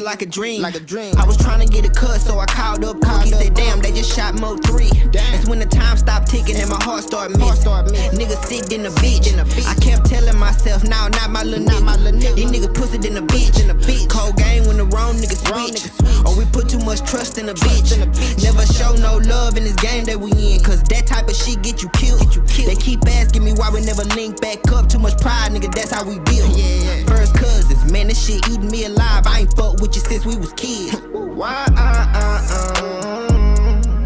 feel like a dream. I was trying to get a cut, so I called up Cook. He said, damn, they just shot Mo 3. That's when the time stopped ticking and my heart started missing. Nigga sick in the bitch. I kept telling myself, nah, not my little nigga. These niggas pussy in the bitch. Cold game when the wrong niggas switch. Or we put too much trust in a bitch. Never show no love in this game that we in, cause that type of shit get you killed. They keep asking me why we never link back up. Too much pride, nigga, that's how we build. First cousins, man, this shit eating me alive. I ain't fucked with you since we was kids. Why,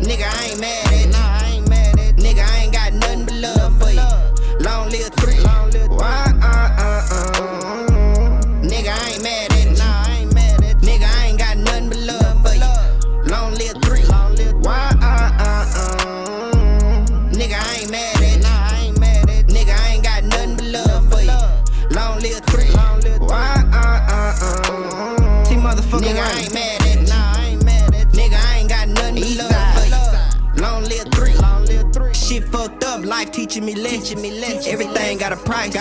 nigga, I ain't mad at you. Nigga, I ain't got nothing but love for you. Long live 3. Why, nigga, I ain't mad at you. Nigga, I ain't got nothing but love for you. Long live 3. Why, nigga, I ain't mad at you. Nigga, I ain't got nothing but love for you. Long live 3. Why, see, motherfucker, nigga, I ain't mad at you. Nigga, I ain't got nothing but love for you. Long live 3. Shit fucked up, life teaching me lessons. Everything got a price.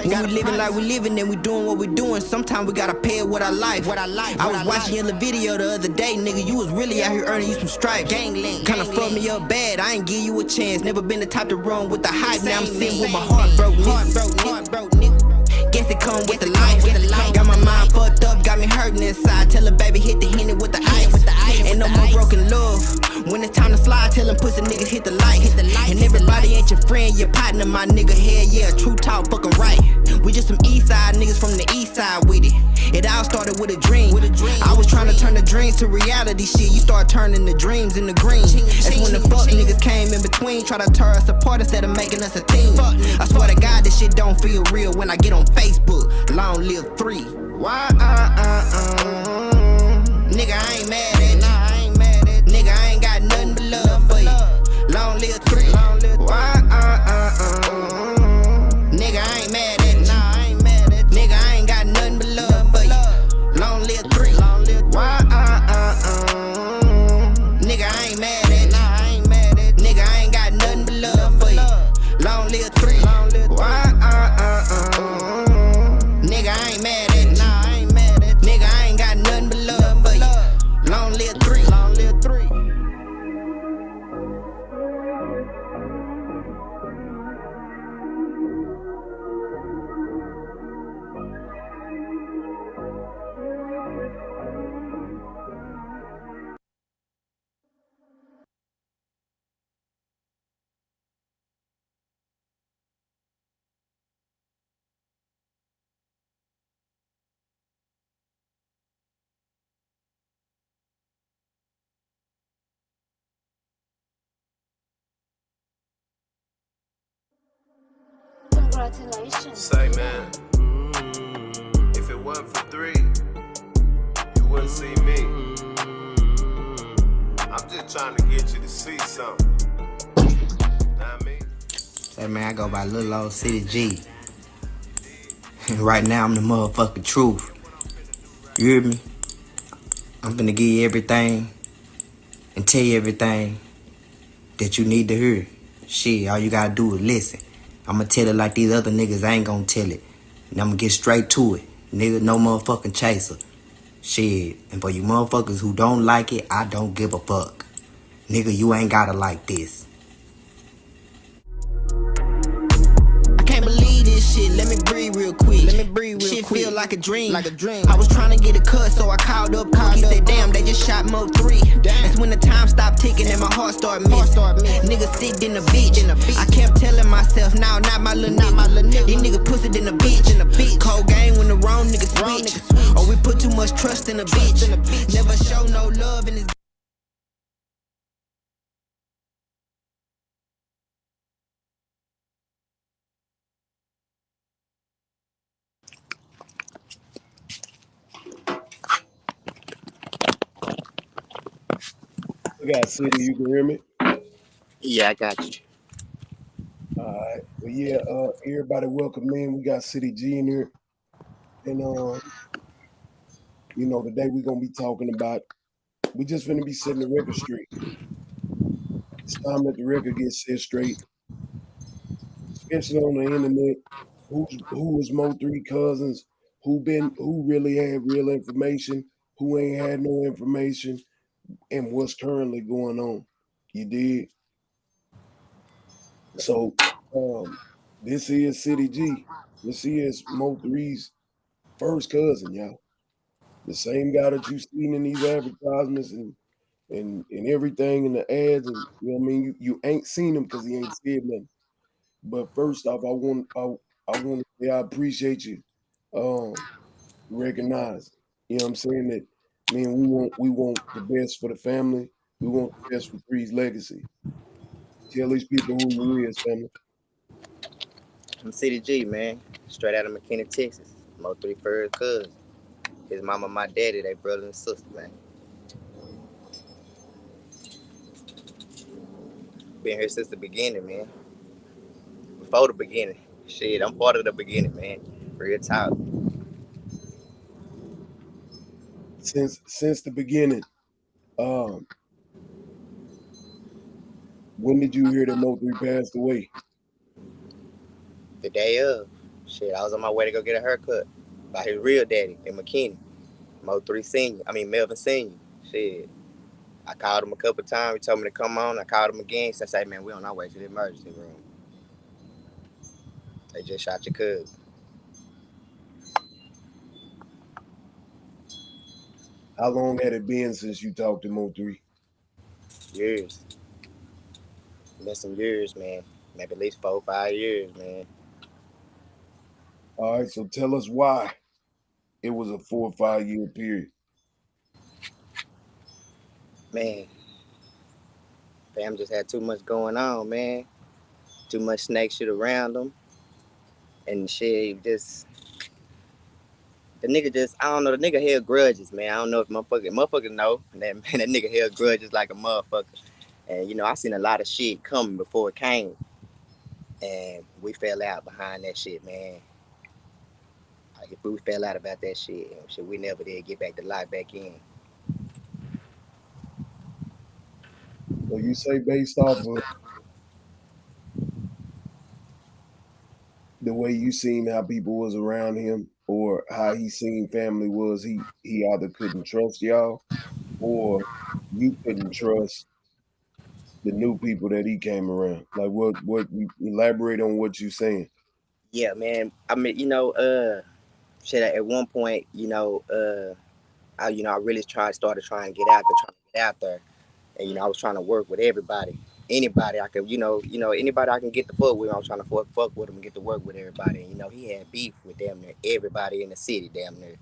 When we living like we living and we doing what we doing, sometimes we gotta pay it with our life. I was watching your little video the other day, nigga. You was really out here earning you some stripes. Kinda fucked me up bad. I ain't give you a chance. Never been the type to run with the hype. Now I'm sitting with my heart broke, nigga. Guess it come with the life. Got my mind fucked up, got me hurting inside. Tell her baby hit the Henny with the ice. Ain't no more broken love. When it's time to slide, tell them pussy niggas hit the light. And everybody ain't your friend, your partner, my nigga. Hell yeah, true talk, fucking right. We just some east side niggas from the east side with it. It all started with a dream. I was trying to turn the dreams to reality shit. You start turning the dreams into green. That's when the fuck niggas came in between. Try to tear us apart instead of making us a team. I swear to God, this shit don't feel real when I get on Facebook. Long live 3. Why, nigga, I ain't mad at you. Nigga, I ain't got nothing but love for you. Long live 3. Why, nigga, I ain't mad at you. Nigga, I ain't got nothing but love for you. Long live 3. Why, nigga, I ain't mad at you. Nigga, I ain't got nothing but love for you. Long live 3. Why, nigga, I ain't mad at you. Nigga, I ain't got nothing but love for you. Long live 3. Congratulations. Say, man, if it wasn't for 3, you wouldn't see me. I'm just trying to get you to see something. Know what I mean? Say, man, I go by little old City G. Right now, I'm the motherfucking truth. You hear me? I'm finna give you everything and tell you everything that you need to hear. Shit, all you gotta do is listen. I'ma tell it like these other niggas ain't gonna tell it. And I'ma get straight to it. Nigga, no motherfucking chaser. Shit, and for you motherfuckers who don't like it, I don't give a fuck. Nigga, you ain't gotta like this. I can't believe this shit. Let me breathe real quick. Shit feel like a dream. I was trying to get a cut, so I called up Cook. He said, damn, they just shot Mo 3. That's when the time stopped ticking and my heart started missing. Nigga sick in the bitch. I kept telling myself, nah, not my little nigga. These niggas pussy in the bitch. Cold game when the wrong niggas switch. Or we put too much trust in a bitch. Never show no love in this. We got City, you can hear me? Yeah, I got you. Alright. Well, yeah, everybody welcome in. We got City G in here. And today we're gonna be talking about, we just gonna be setting the record straight. It's time that the record gets set straight, especially on the internet. Who was Mo 3 cousins? Who really had real information? who ain't had no information and what's currently going on. You did. So this is City G. This is Mo 3's first cousin, y'all. The same guy that you seen in these advertisements and everything in the ads, and you know what I mean. You ain't seen him because he ain't said nothing. But first off, I want to say I appreciate you recognizing. You know what I'm saying, that man, we want the best for the family. We want the best for Three's legacy. Tell these people who you is, family. I'm City G, man. Straight out of McKinney, Texas. Mo 3 first cousin. His mama, my daddy, they brother and sister, man. Been here since the beginning, man. Before the beginning. Shit, I'm part of the beginning, man. Real talk. Since the beginning. Um, when did you hear that Mo 3 passed away? The day of. Shit, I was on my way to go get a haircut by his real daddy in McKinney. Mo 3 Senior. I mean, Melvin Senior. Shit. I called him a couple times. He told me to come on. I called him again. So I said, man, we on our way to the emergency room. They just shot your cousin. How long had it been since you talked to Mo 3? Years. Been some years, man. Maybe at least 4 or 5 years, man. All right, so tell us why it was a 4 or 5 year period. Man, fam just had too much going on, man. Too much snake shit around them. And shit, just the nigga just, I don't know, the nigga held grudges, man. I don't know if motherfucker know. That, man, that nigga held grudges like a motherfucker. And, you know, I seen a lot of shit coming before it came. And we fell out behind that shit, man. Like, if we fell out about that shit, and shit, we never did get back the light back in. So you say based off of the way you seen how people was around him or how he seen family was, he either couldn't trust y'all or you couldn't trust the new people that he came around. Like what you elaborate on what you saying. Yeah, man. I mean, shit, at one point, I really started trying to get out there, and I was trying to work with everybody, anybody I could, anybody I can get the fuck with. I was trying to fuck with him and get to work with everybody. And he had beef with damn near everybody in the city, damn near.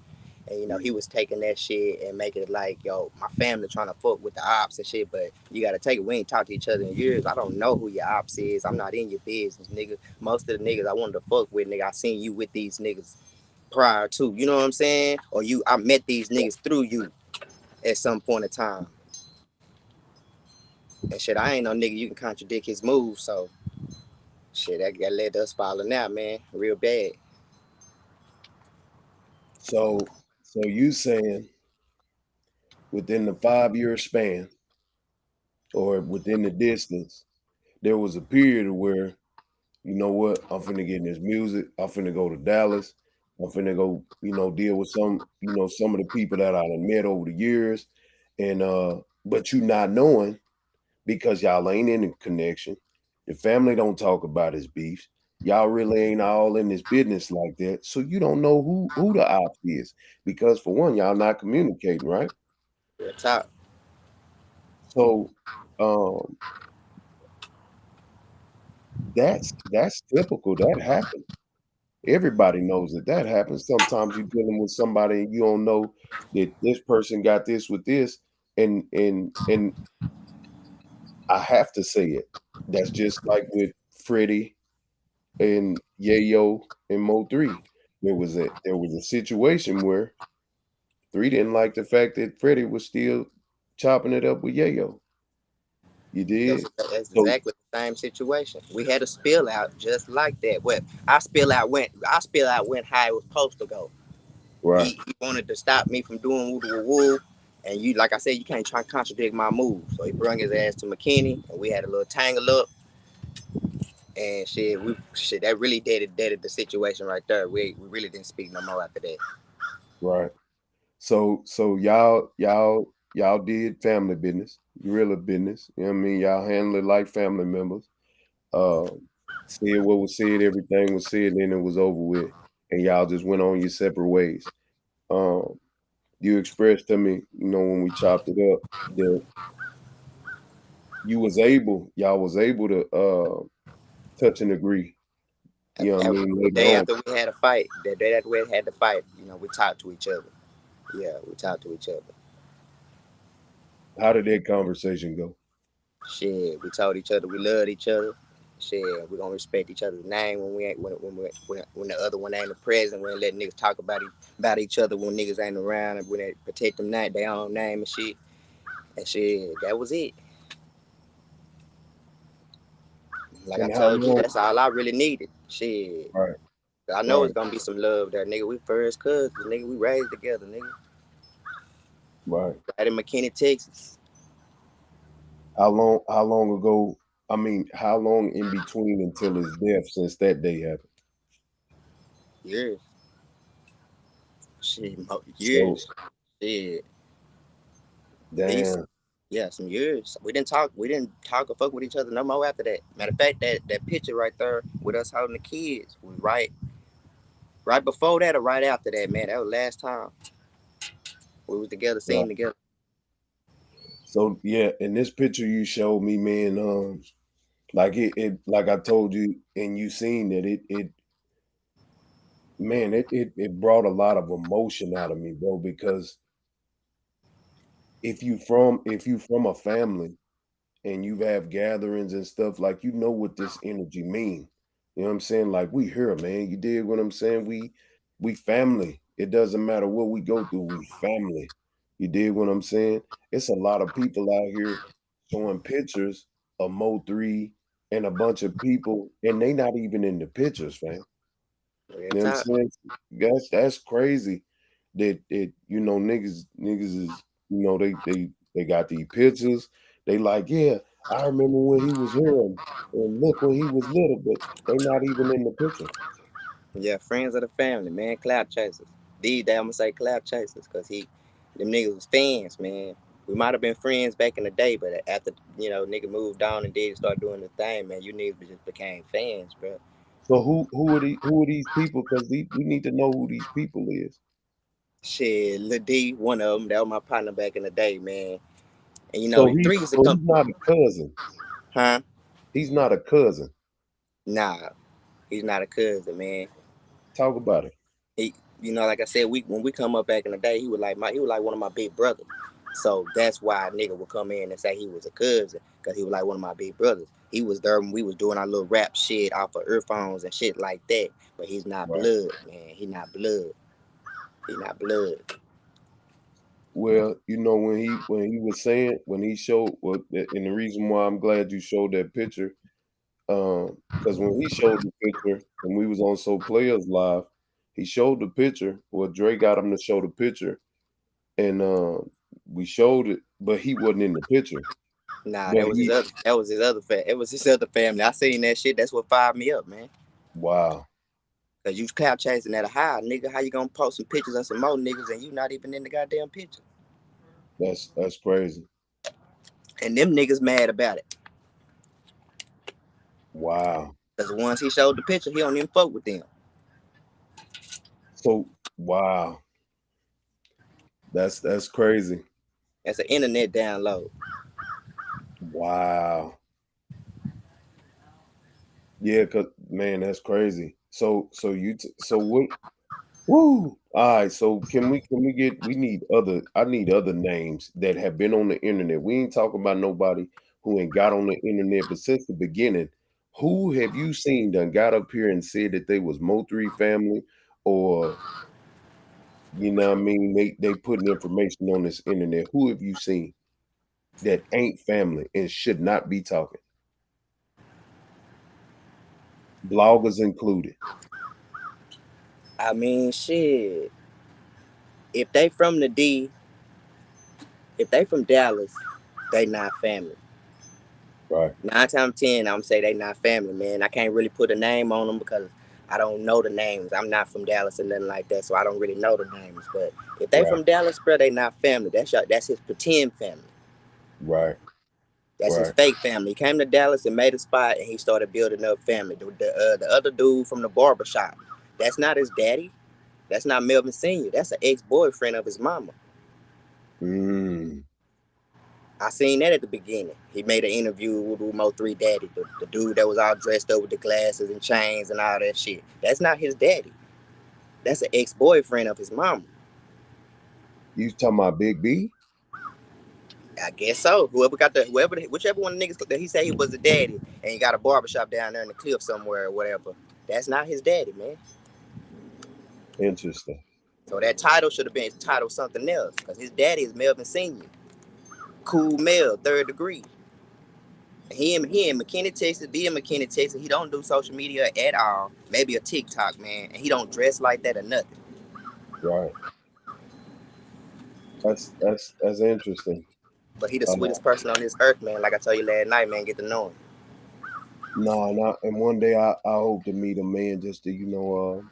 And he was taking that shit and making it like, yo, my family trying to fuck with the ops and shit, but you gotta take it. We ain't talked to each other in years. I don't know who your ops is. I'm not in your business, nigga. Most of the niggas I wanted to fuck with, nigga, I seen you with these niggas prior to, you know what I'm saying? Or I met these niggas through you at some point in time. And shit, I ain't no nigga you can contradict his moves, so shit, that led to us falling out, man, real bad. So you saying within the 5 year span or within the distance, there was a period where, you know what, I'm finna get in this music, I'm finna go to Dallas, I'm finna go, deal with some of the people that I done met over the years. And but you not knowing because y'all ain't in a connection. The family don't talk about his beefs. Y'all really ain't all in this business like that. So you don't know who the ops is. Because for one, y'all not communicating, right? Real talk. So um that's typical. That happens. Everybody knows that happens. Sometimes you're dealing with somebody and you don't know that this person got this with this, and I have to say it. That's just like with Freddie and Yayo and Mo 3. There was a situation where 3 didn't like the fact that Freddie was still chopping it up with Yayo. You did? That's So exactly the same situation. We had a spill out just like that. What I spill out went how it was supposed to go. right, He wanted to stop me from doing woo woo woo. And you, like I said, you can't try to contradict my moves. So he brought his ass to McKinney, and we had a little tangle up. And shit, that really deaded the situation right there. We really didn't speak no more after that. right. So y'all did family business, guerrilla business. You know what I mean? Y'all handled it like family members. Uh, said what was said, everything was said, then it was over with, and y'all just went on your separate ways. Um, you expressed to me, when we chopped it up, that y'all was able to touch and agree. You know what I mean? The Later day on, after we had a fight, the day that we had the fight, we talked to each other. Yeah, we talked to each other. how did that conversation go? Shit, we told each other we loved each other. Shit, we gonna respect each other's name when we ain't when the other one ain't present. We ain't let niggas talk about each other when niggas ain't around, and when they protect them their own name and shit. And shit, that was it. Like I And how told you, long? that's all I really needed. Shit, Right, I know right, it's gonna be some love there, nigga. We first cousins, nigga. We raised together, nigga. right. Right in McKinney, Texas. How long? How long ago? I mean, how long in between until his death since that day happened? Years. Shit, So, years. Shit. At least, damn. yeah, some years. We didn't talk or fuck with each other no more after that. Matter of fact, that picture right there with us holding the kids was right before that or right after that, man. That was last time we was together, Right. seen together. So yeah, in this picture you showed me, man, like like I told you, and you seen that it brought a lot of emotion out of me, bro. Because if you from a family and you have gatherings and stuff, like, what this energy mean. You know what I'm saying? Like, we here, man. You dig what I'm saying? We family. It doesn't matter what we go through, we family. You dig what I'm saying? It's a lot of people out here showing pictures of Mo3 and a bunch of people, and they not even in the pictures, fam. Real You know what I'm talk. saying? That's crazy that niggas is, they got these pictures. They like, yeah, I remember when he was here and look when he was little, but they not even in the picture. Yeah, friends of the family, man. Cloud chasers. These days I'm gonna say cloud chasers, cause them niggas was fans, man. We might have been friends back in the day, but after nigga moved on and did start doing the thing, man, you niggas just became fans, bro. So who are these people? Because we need to know who these people is. Shit, Lil D, one of them, that was my partner back in the day, man. And So he three used to so come, he's not a cousin. huh? He's not a cousin. Nah, he's not a cousin, man. Talk about it. He, like I said, when we come up back in the day, he was like one of my big brothers. So that's why a nigga would come in and say he was a cousin, cause he was like one of my big brothers. He was there when we was doing our little rap shit off of earphones and shit like that. But he's not Right. blood, man. He not blood. He not blood. Well, when he was saying when he showed and the reason why I'm glad you showed that picture, because when he showed the picture and we was on So Players Live, he showed the picture. Well, Dre got him to show the picture, and we showed it, but he wasn't in the picture. Nah, But he, that was his other it was his other family. I seen that shit. That's what fired me up, man. wow, Cause you clout chasing at a high, nigga. How you gonna post some pictures of some more niggas and you not even in the goddamn picture? that's crazy. And them niggas mad about it. Wow. Cause the ones he showed the picture, he don't even fuck with them. So wow, that's crazy. That's an internet download. Wow. Yeah, cause man, that's crazy. So what? Woo! All right, so we need I need other names that have been on the internet. We ain't talking about nobody who ain't got on the internet, but since the beginning, who have you seen done got up here and said that they was Mo3 family, or what I mean, they putting information on this internet. Who have you seen that ain't family and should not be talking? Bloggers included. I mean, shit. If they from the D, if they from Dallas, they not family. Right, 9 times 10, I'm say they not family, man. I can't really put a name on them because I don't know the names. I'm not from Dallas or nothing like that, so I don't really know the names. But if they Right. from Dallas, bro, they not family. That's his pretend family. Right. That's his Right. fake family. He came to Dallas and made a spot, and he started building up family. The other dude from the barber shop, that's not his daddy. That's not Melvin Senior. That's an ex-boyfriend of his mama. Mm. I seen that at the beginning. He made an interview with Mo3 Daddy, the dude that was all dressed up with the glasses and chains and all that shit. That's not his daddy. That's an ex-boyfriend of his mama. You talking about Big B? I guess so. Whichever one of the niggas that he said he was the daddy, and he got a barbershop down there in the cliff somewhere or whatever. That's not his daddy, man. Interesting. So that title should have been titled something else, because his daddy is Melvin Senior, Cool Mel, 3rd degree. He in McKinney, Texas. Be in McKinney, Texas. He don't do social media at all. Maybe a TikTok, man. And he don't dress like that or nothing. Right. That's interesting. But he the sweetest person on this earth, man. Like I told you last night, man. Get to know him. No, and one day I hope to meet a man just to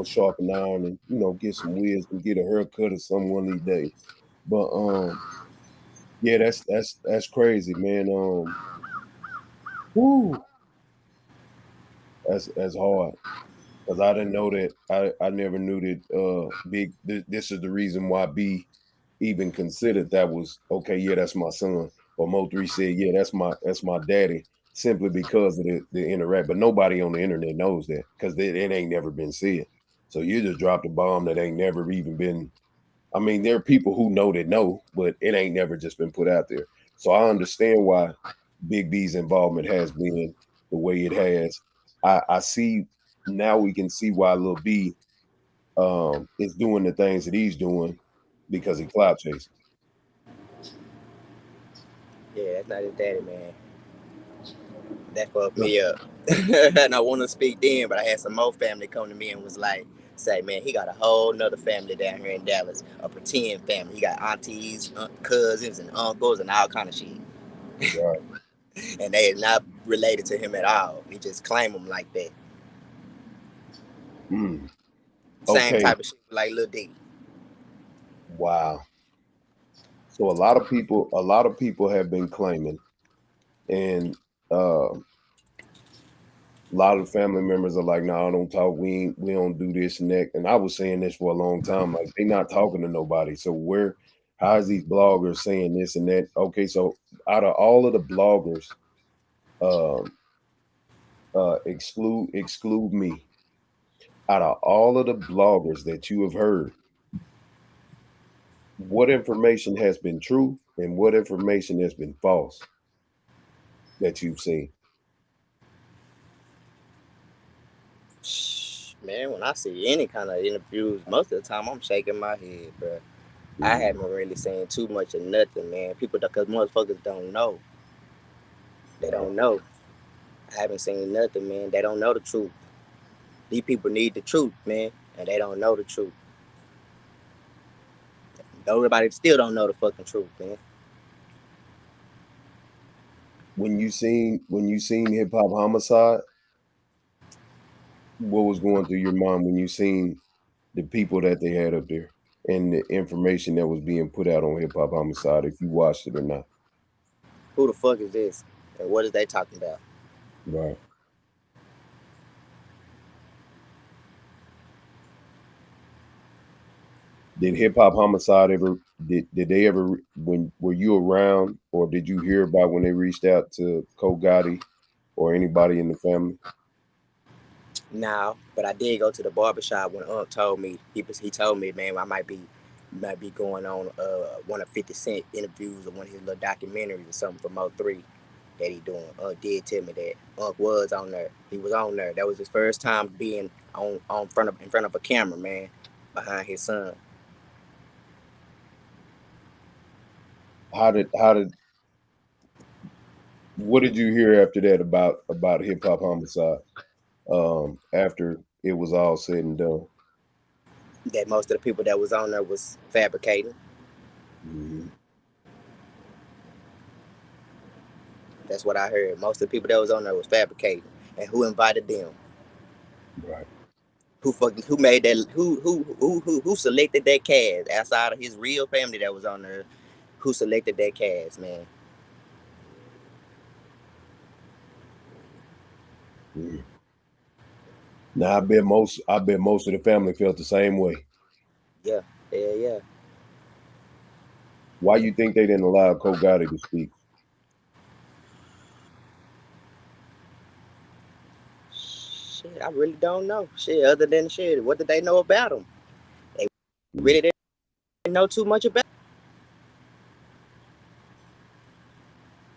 sharpen iron and get some wisdom, get a haircut or something one of these days. But yeah, that's crazy, man. Whoo, that's hard because I didn't know that. I never knew that. Big. This is the reason why B even considered that was okay. Yeah, that's my son. But Mo3 said, yeah, that's my daddy, simply because of the interact. But nobody on the internet knows that because it ain't never been said. So you just dropped a bomb that ain't never even been. I mean, there are people who know, but it ain't never just been put out there. So I understand why Big B's involvement has been the way it has. I see now we can see why Lil B is doing the things that he's doing because he clout chasing. Yeah, that's not his daddy, man. That fucked me up. And I want to speak then, but I had some more family come to me and was like, say, man, he got a whole nother family down here in Dallas, a pretend family. He got aunties, cousins, and uncles, and all kind of shit. Right. And they are not related to him at all. He just claim them like that. Mm. Same Okay. type of shit like Lil D. Wow. So a lot of people have been claiming, and a lot of family members are like, "No, I don't talk. We don't do this and that." And I was saying this for a long time. Like they're not talking to nobody. So how is these bloggers saying this and that? Okay, so out of all of the bloggers, um, exclude me. Out of all of the bloggers that you have heard, what information has been true and what information has been false that you've seen? Man, when I see any kind of interviews, most of the time I'm shaking my head, bro. I Mm. haven't really seen too much of nothing, man. Because motherfuckers don't know. They Right. don't know. I haven't seen nothing, man. They don't know the truth. These people need the truth, man, and they don't know the truth. Everybody still don't know the fucking truth, man. When you seen Hip Hop Homicide, what was going through your mind when you seen the people that they had up there and the information that was being put out on Hip Hop Homicide, if you watched it or not? Who the fuck is this? And what is they talking about? Right. Did Hip Hop Homicide ever did they ever when were you around or did you hear about when they reached out to Ko Gotti or anybody in the family? Now, but I did go to the barbershop when Unc told me he told me, man, I might be going on one of 50 Cent interviews or one of his little documentaries or something from '03 that he doing. Unc did tell me that Unc was on there. He was on there. That was his first time being in front of a camera, man, behind his son. How did what did you hear after that about Hip Hop Homicide? After it was all said and done. That most of the people that was on there was fabricating. Mhm. That's what I heard. Most of the people that was on there was fabricating. And who invited them? Right. Who made that? Who selected that cast outside of his real family that was on there? Who selected that cast, man? Mm. Now I bet most of the family felt the same way. Yeah, yeah. Why you think they didn't allow Cole Gotti to speak? Shit, I really don't know. Shit, other than shit, what did they know about him? They Mm. really didn't know too much about.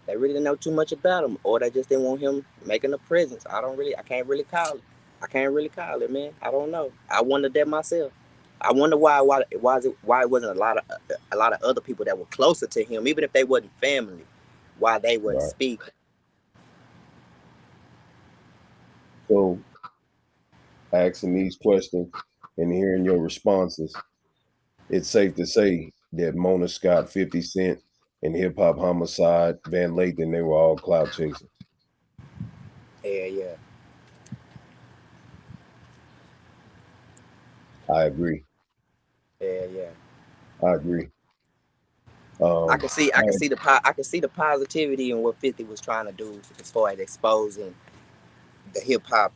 They really didn't know too much about him, or they just didn't want him making a presence. I can't really call it. I can't really call it, man. I don't know. I wondered that myself. I wonder why it wasn't a lot of other people that were closer to him, even if they wasn't family, why they wouldn't Right. speak. So asking these questions and hearing your responses, it's safe to say that Mona Scott, 50 Cent, and Hip Hop Homicide, Van Lathan, they were all clout chasing. Yeah, yeah, I agree. yeah. I agree. I can see, I I can had, see I can see the positivity in what 50 was trying to do as far as exposing the hip hop,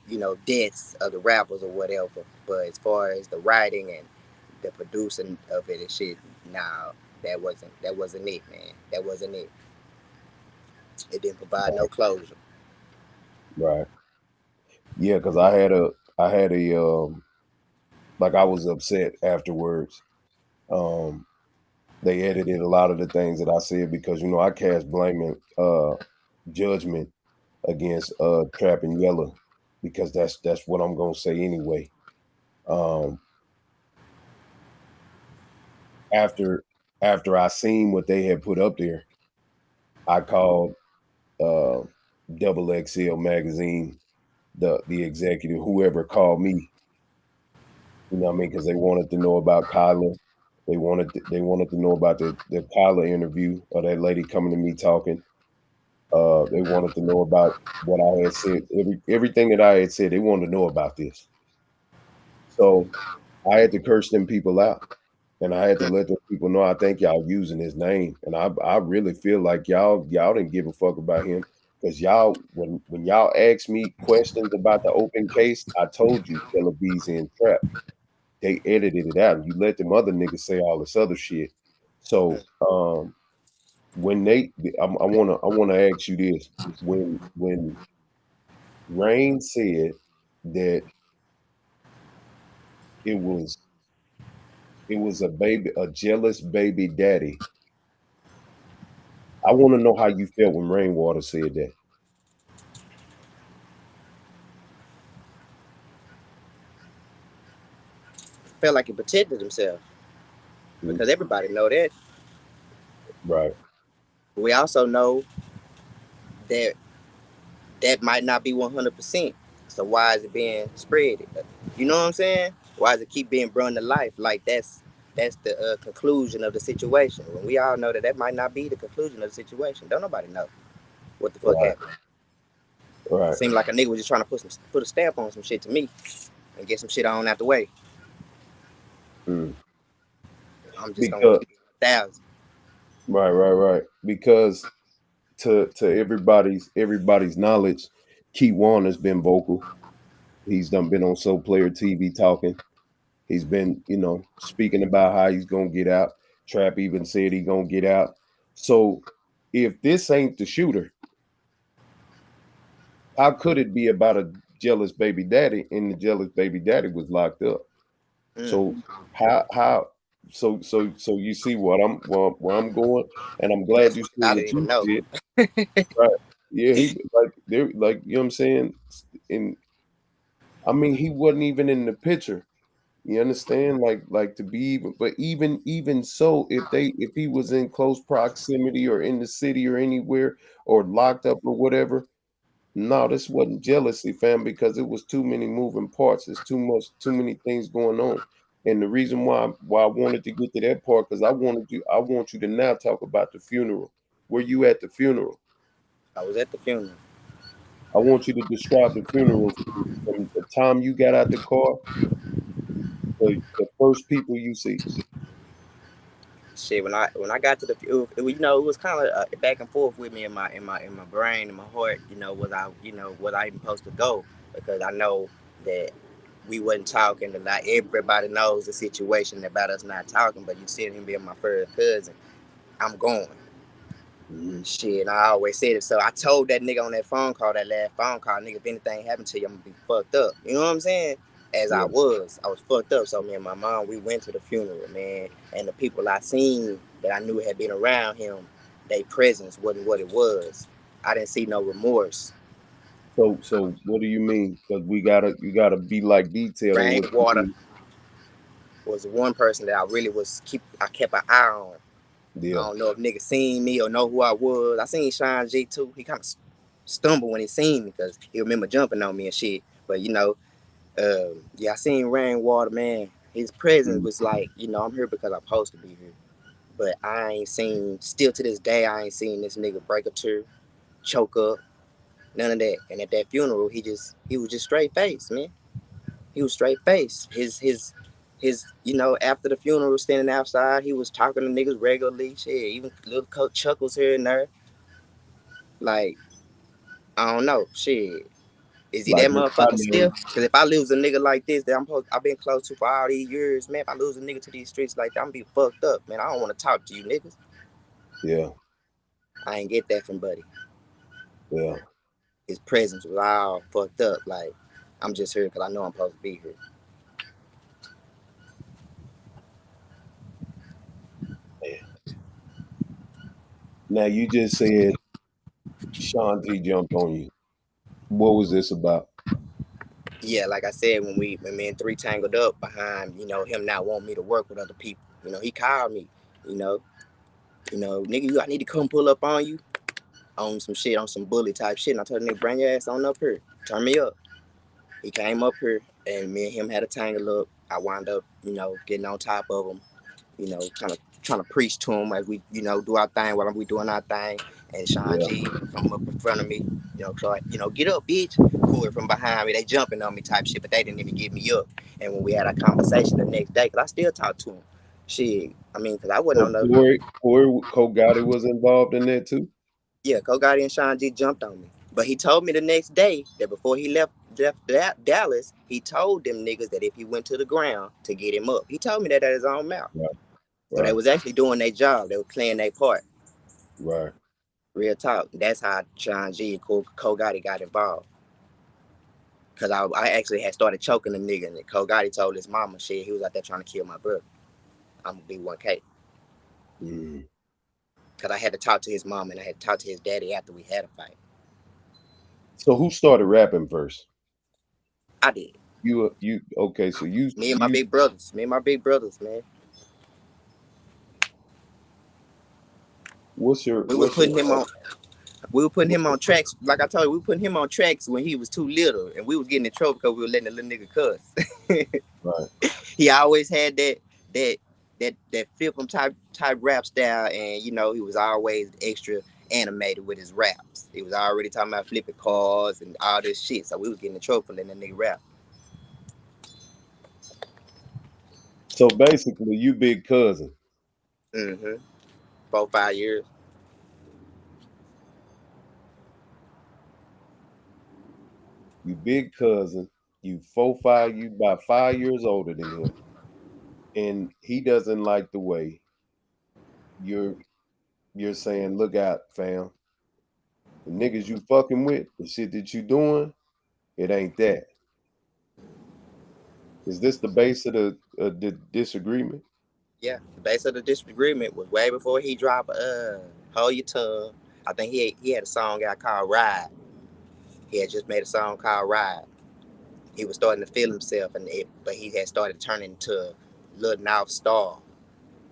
deaths of the rappers or whatever. But as far as the writing and the producing of it and shit, nah, that wasn't it, man. That wasn't it. It didn't provide no closure. right. Yeah, because I had a like I was upset afterwards. Um, they edited a lot of the things that I said because I cast blame and judgment against Trap and Yella because that's what I'm gonna say anyway. Um, after after I seen what they had put up there, I called uh Double XL magazine, the executive, whoever called me, what I mean, because they wanted to know about Kyla. They wanted to know about the Kyla interview or that lady coming to me talking. They wanted to know about what I had said, everything that I had said. They wanted to know about this. So I had to curse them people out. And I had to let those people know I think y'all using his name. And I really feel like y'all didn't give a fuck about him. Because y'all, when y'all asked me questions about the open case, I told you Killer Bees in trap. They edited it out. You let them other niggas say all this other shit. So when I wanna ask you this. When Rain said that it was a jealous baby daddy, I wanna know how you felt when Rainwater said that. Felt like he protected himself Mm, because everybody know that. right, We also know that that might not be 100%. So why is it being spread? You know what I'm saying? Why does it keep being brought to life? Like that's the conclusion of the situation. When we all know that that might not be the conclusion of the situation. Don't nobody know what the fuck right, happened. right. Seemed like a nigga was just trying to put a stamp on some shit to me and get some shit on out the way. Mm. I'm just gonna Because keep it 1,000. right. Because to everybody's knowledge, Key Warner's been vocal. He's done been on Soul Player TV talking. He's been, speaking about how he's gonna get out. Trap even said he gonna get out. So if this ain't the shooter, how could it be about a jealous baby daddy and the jealous baby daddy was locked up? So Mm. how so you see where I'm going, and I'm glad you said I what didn't even you know. said. Right. Yeah, he like they like you know what I'm saying? And I mean he wasn't even in the picture. You understand? Like to be even, but even so, if he was in close proximity or in the city or anywhere or locked up or whatever, no, this wasn't jealousy, fam, because it was too many moving parts. There's too many things going on. And the reason why I wanted to get to that part, because I want you to now talk about the funeral. Were you at the funeral? I was at the funeral. I want you to describe the funeral from the time you got out the car to the first people you see. Shit, when I got to the, it was kind of back and forth with me in my brain, in my heart. Was I even supposed to go? Because I know that we wasn't talking. And like everybody knows the situation about us not talking. But you see him being my first cousin, I'm going. Mm-hmm. Shit, and I always said it. So I told that nigga on that phone call, that last phone call, nigga, if anything happened to you, I'm gonna be fucked up. You know what I'm saying? As I Yeah. was fucked up. So me and my mom, we went to the funeral, man. And the people I seen that I knew had been around him, their presence wasn't what it was. I didn't see no remorse. So what do you mean? Because you gotta be like detailed on what you Rainwater mean. was the one person that I kept an eye on. I Yeah. don't know if niggas seen me or know who I was. I seen Sean G too. He kind of stumbled when he seen me because he remember jumping on me and shit. But yeah, I seen Rainwater, man. His presence Mm-hmm. was like, I'm here because I'm supposed to be here. But I ain't seen, still to this day, I ain't seen this nigga break a tear, choke up, none of that. And at that funeral, he was just straight face, man. He was straight face. His after the funeral, standing outside, he was talking to niggas regularly. Shit, even little chuckles here and there. Like, I don't know. Shit. Is he Like that if I motherfucking name, stiff? Because if I lose a nigga like this that I've been close to for all these years, man, if I lose a nigga to these streets like that, I'm gonna be fucked up, man. I don't want to talk to you niggas. yeah, I ain't get that from Buddy. yeah. His presence was all fucked up. Like, I'm just here because I know I'm supposed to be here. Now you just said Sean G jumped on you. What was this about? Yeah, like I said, when me and Three tangled up behind, him not wanting me to work with other people. He called me, you know, nigga, I need to come pull up on you on some shit, on some bully type shit. And I told him, nigga, bring your ass on up here. Turn me up. He came up here and me and him had a tangle up. I wound up, getting on top of him, kind of trying to preach to him as we, do our thing while we doing our thing. And Sean Yeah, G from up in front of me, so get up, bitch. Pulled from behind me. They jumping on me type shit, but they didn't even give me up. And when we had a conversation the next day, cause I still talk to him. Shit, I mean, cause I wasn't so on the. Corey Kogati was involved in that too. Yeah, Kogati and Sean G jumped on me. But he told me the next day that before he left Dallas, he told them niggas that if he went to the ground to get him up. He told me that at his own mouth. Right, So they right, was actually doing their job. They were playing their part. right. Real talk. That's how Sean G and Kogati got involved. Cause I actually had started choking the nigga, and Kogati told his mama, shit, he was out there trying to kill my brother. I'm gonna be 1K. Mm. Cause I had to talk to his mom and I had to talk to his daddy after we had a fight. So who started rapping first? I did. You okay? So Me and my you big brothers. Me and my big brothers, man. what's your We was what's your putting him on. We were putting what- him on tracks. Like I told you, we were putting him on tracks when he was too little, and we was getting in trouble because we were letting the little nigga cuss. right? He always had that that film type rap style, and he was always extra animated with his raps. He was already talking about flipping cars and all this shit, so we was getting in trouble for letting that nigga rap. So basically, you big cousin. Mm-hmm. 4 5 years. You big cousin. You 4 5. You about 5 years older than him, and he doesn't like the way you're you're saying, "Look out, fam. The niggas you fucking with, the shit that you doing, it ain't that." Is this the base of the disagreement? Yeah, the base of the disagreement was way before he dropped Hold Your Tongue. I think he had a song out called Ride. He had just made a song called Ride. He was starting to feel himself, but he had started turning to Lil North Star,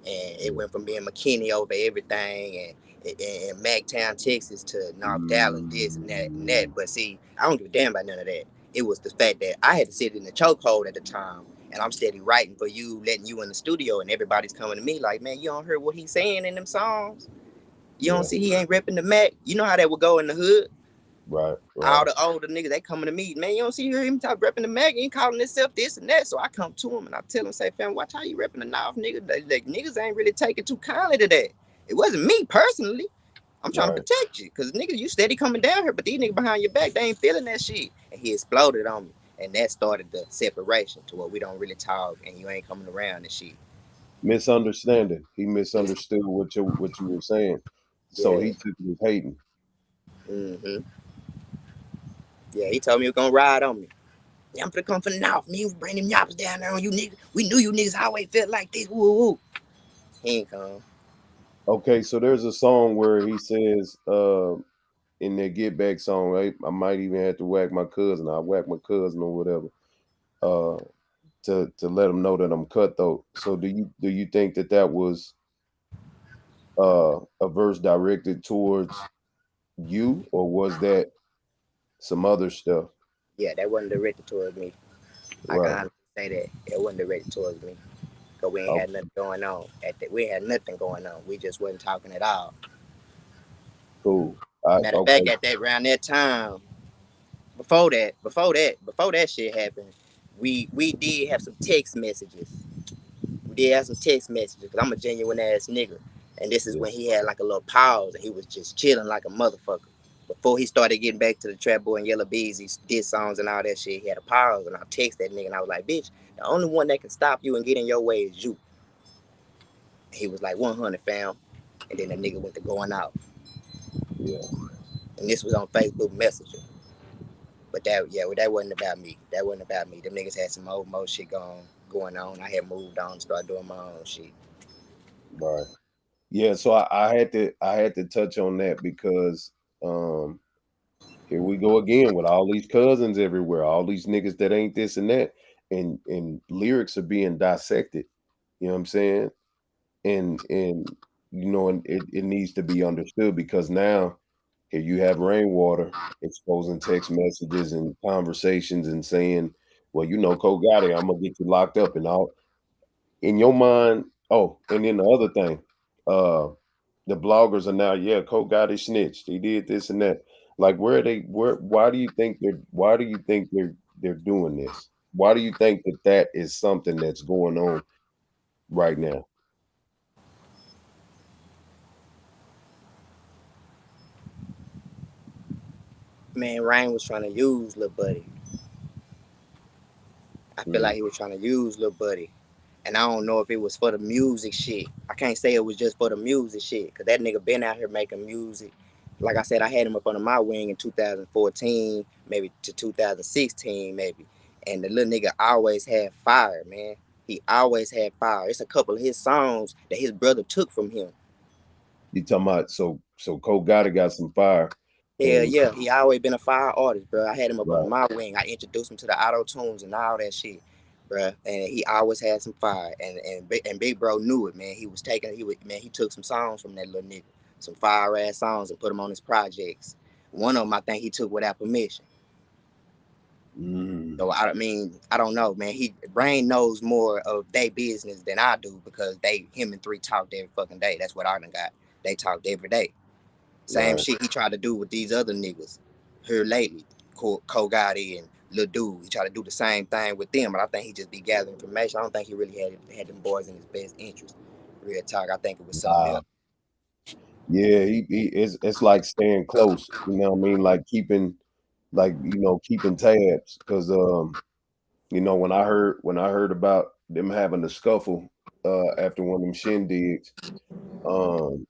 and it went from being McKinney over everything, and Mactown, Texas, to North Dallas, this and that and that. But see, I don't give a damn about none of that. It was the fact that I had to sit in the chokehold at the time, and I'm steady writing for you, letting you in the studio, and everybody's coming to me like, man, you don't hear what he's saying in them songs. You don't Yeah, see he ain't repping the Mac. You know how that would go in the hood. Right. All the older niggas, they coming to me, man. You don't see him talk repping the mag, he calling himself this and that. So I come to him and I tell him, say, fam, watch how you repping the North, nigga. Like, niggas ain't really taking too kindly to that. It wasn't me personally. I'm trying to protect you, cause nigga, you steady coming down here, but these niggas behind your back, they ain't feeling that shit. And he exploded on me, and that started the separation to where we don't really talk, and you ain't coming around and shit. Misunderstanding. He misunderstood what you were saying, so Yeah. he took it as hating. Mm-hmm. Yeah, he told me he was gonna ride on me. Yeah, I'm finna come from the North. Me, bring them yoppers down there on you niggas. We knew you niggas always felt like this. Woo woo. He ain't come. Okay, so there's a song where he says, in their Get Back song, right? I might even have to whack my cousin. I whack my cousin or whatever, uh, to let him know that I'm cutthroat. So do you think that that was a verse directed towards you, or was that some other stuff? Yeah, that wasn't directed towards me. I can Right. honestly say that. It wasn't directed towards me. Cause we ain't Oh, had nothing going on. We had nothing going on. We just wasn't talking at all. cool. Matter of fact, Okay. at that around that time, before that shit happened, we did have some text messages. We did have some text messages. Cause I'm a genuine ass nigga, and this is Yeah. when he had like a little pause and he was just chilling like a motherfucker. Before he started getting back to the Trap Boy and Yellow Bees, he did songs and all that shit. He had a pause, and I text that nigga, and I was like, "Bitch, the only one that can stop you and get in your way is you." He was like, 100, fam. And then the nigga went to going out, Yeah. and this was on Facebook Messenger. But that wasn't about me. That wasn't about me. Them niggas had some old mo shit going on. I had moved on and started doing my own shit. Right. Yeah. So I had to touch on that because um here we go again with all these cousins everywhere, all these niggas that ain't this and that, and lyrics are being dissected. You know what I'm saying? And and it needs to be understood because now here you have Rainwater exposing text messages and conversations and saying, well, Cole Gotti, I'm gonna get you locked up and all in your mind. Oh, and then the other thing, uh the bloggers are now, yeah, Cole Gotti snitched. He did this and that. Like, why do you think they're doing this? Why do you think that that is something that's going on right now? Man, Rain was trying to use Lil Buddy. I feel like Mm, he was trying to use Lil Buddy. And I don't know if it was for the music shit. I can't say it was just for the music shit. Cause that nigga been out here making music. Like I said, I had him up under my wing in 2014, maybe to 2016, maybe. And the little nigga always had fire, man. He always had fire. It's a couple of his songs that his brother took from him. you talking about so Cole Gotti got some fire Hell and yeah, he always been a fire artist, bro. I had him up under right. my wing. I introduced him to the auto tunes and all that shit, bro. And he always had some fire. And Big Bro knew it, man. He took some songs from that little nigga, some fire ass songs, and put them on his projects. One of them, I think he took without permission. Mm, So I don't know, man. Brain knows more of their business than I do because him and Three talked every fucking day. That's what I done got. They talked every day. Same right. shit he tried to do with these other niggas here lately. Cole Gotti and Lil Dude. He tried to do the same thing with them, but I think he just be gathering information. I don't think he really had them boys in his best interest. Real talk. I think it was something Nah. else. Yeah, he it's like staying close, you know what I mean? Like keeping tabs. Cause when I heard about them having a scuffle after one of them shindigs, um,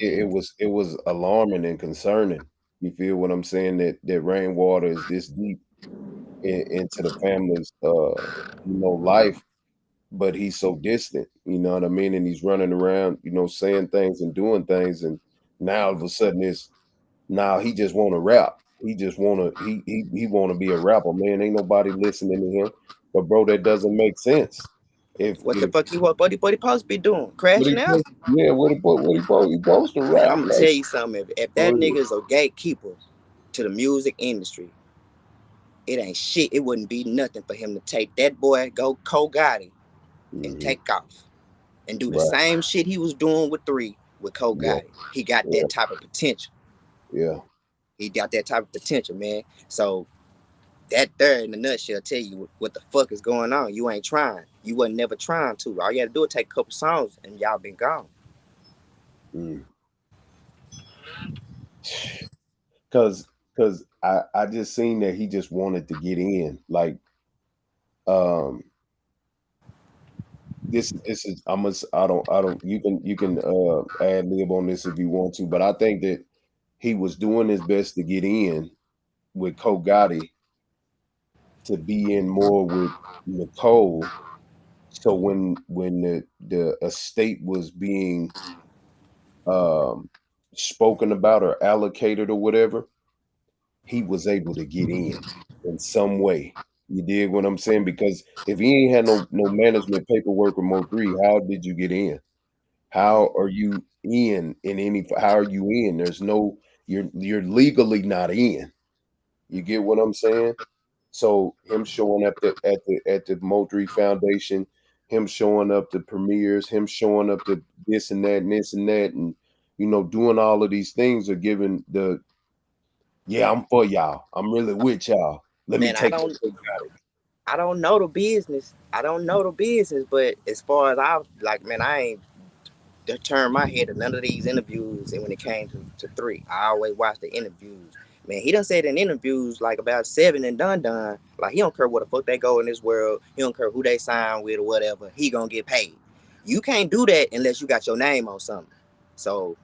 it was alarming and concerning. You feel what I'm saying? That Rainwater is this deep into the family's life, but he's so distant, you know what I mean? And he's running around, saying things and doing things, and now all of a sudden it's now he just want to rap. He just he want to be a rapper, man. Ain't nobody listening to him. But bro, that doesn't make sense. What the If fuck what he supposed to be doing? what Crashing he out? supposed yeah, he supposed to Man, rap I'm gonna like tell you something. If for that real. nigga's a gatekeeper to the music industry, it ain't shit. It wouldn't be nothing for him to take that boy, go Cole Gotti, and Mhm. take off and do the Right. same shit he was doing with Three with Cole Yeah. Gotti. He got Yeah. that type of potential. Yeah. He got that type of potential, man. So that there in a nutshell tell you what the fuck is going on. You ain't trying. You wasn't never trying to. All you had to do is take a couple songs and y'all been gone. Mm. Cause I just seen that he just wanted to get in. Like um this is I don't you can ad lib on this if you want to, but I think that he was doing his best to get in with Gotti to be in more with Nicole. So when the estate was being um spoken about or allocated or whatever, he was able to get in some way. You dig what I'm saying? Because if he ain't had no management paperwork or Mo3, how did you get in? How are you in any how are you in? There's no you're legally not in. You get what I'm saying? So him showing up at the Mo3 Foundation, him showing up to premieres, him showing up to this and that and this and that, and doing all of these things are giving the yeah, I'm for y'all. I'm really with y'all. Let me Man, take that thing out of I don't know the business. I don't know the business, but as far as I like, man, I ain't turned my head to none of these interviews. And when it came to three, I always watch the interviews. Man, he done said in interviews like about seven and done. Like he don't care what the fuck they go in this world. He don't care who they sign with or whatever. He gonna get paid. You can't do that unless you got your name on something. So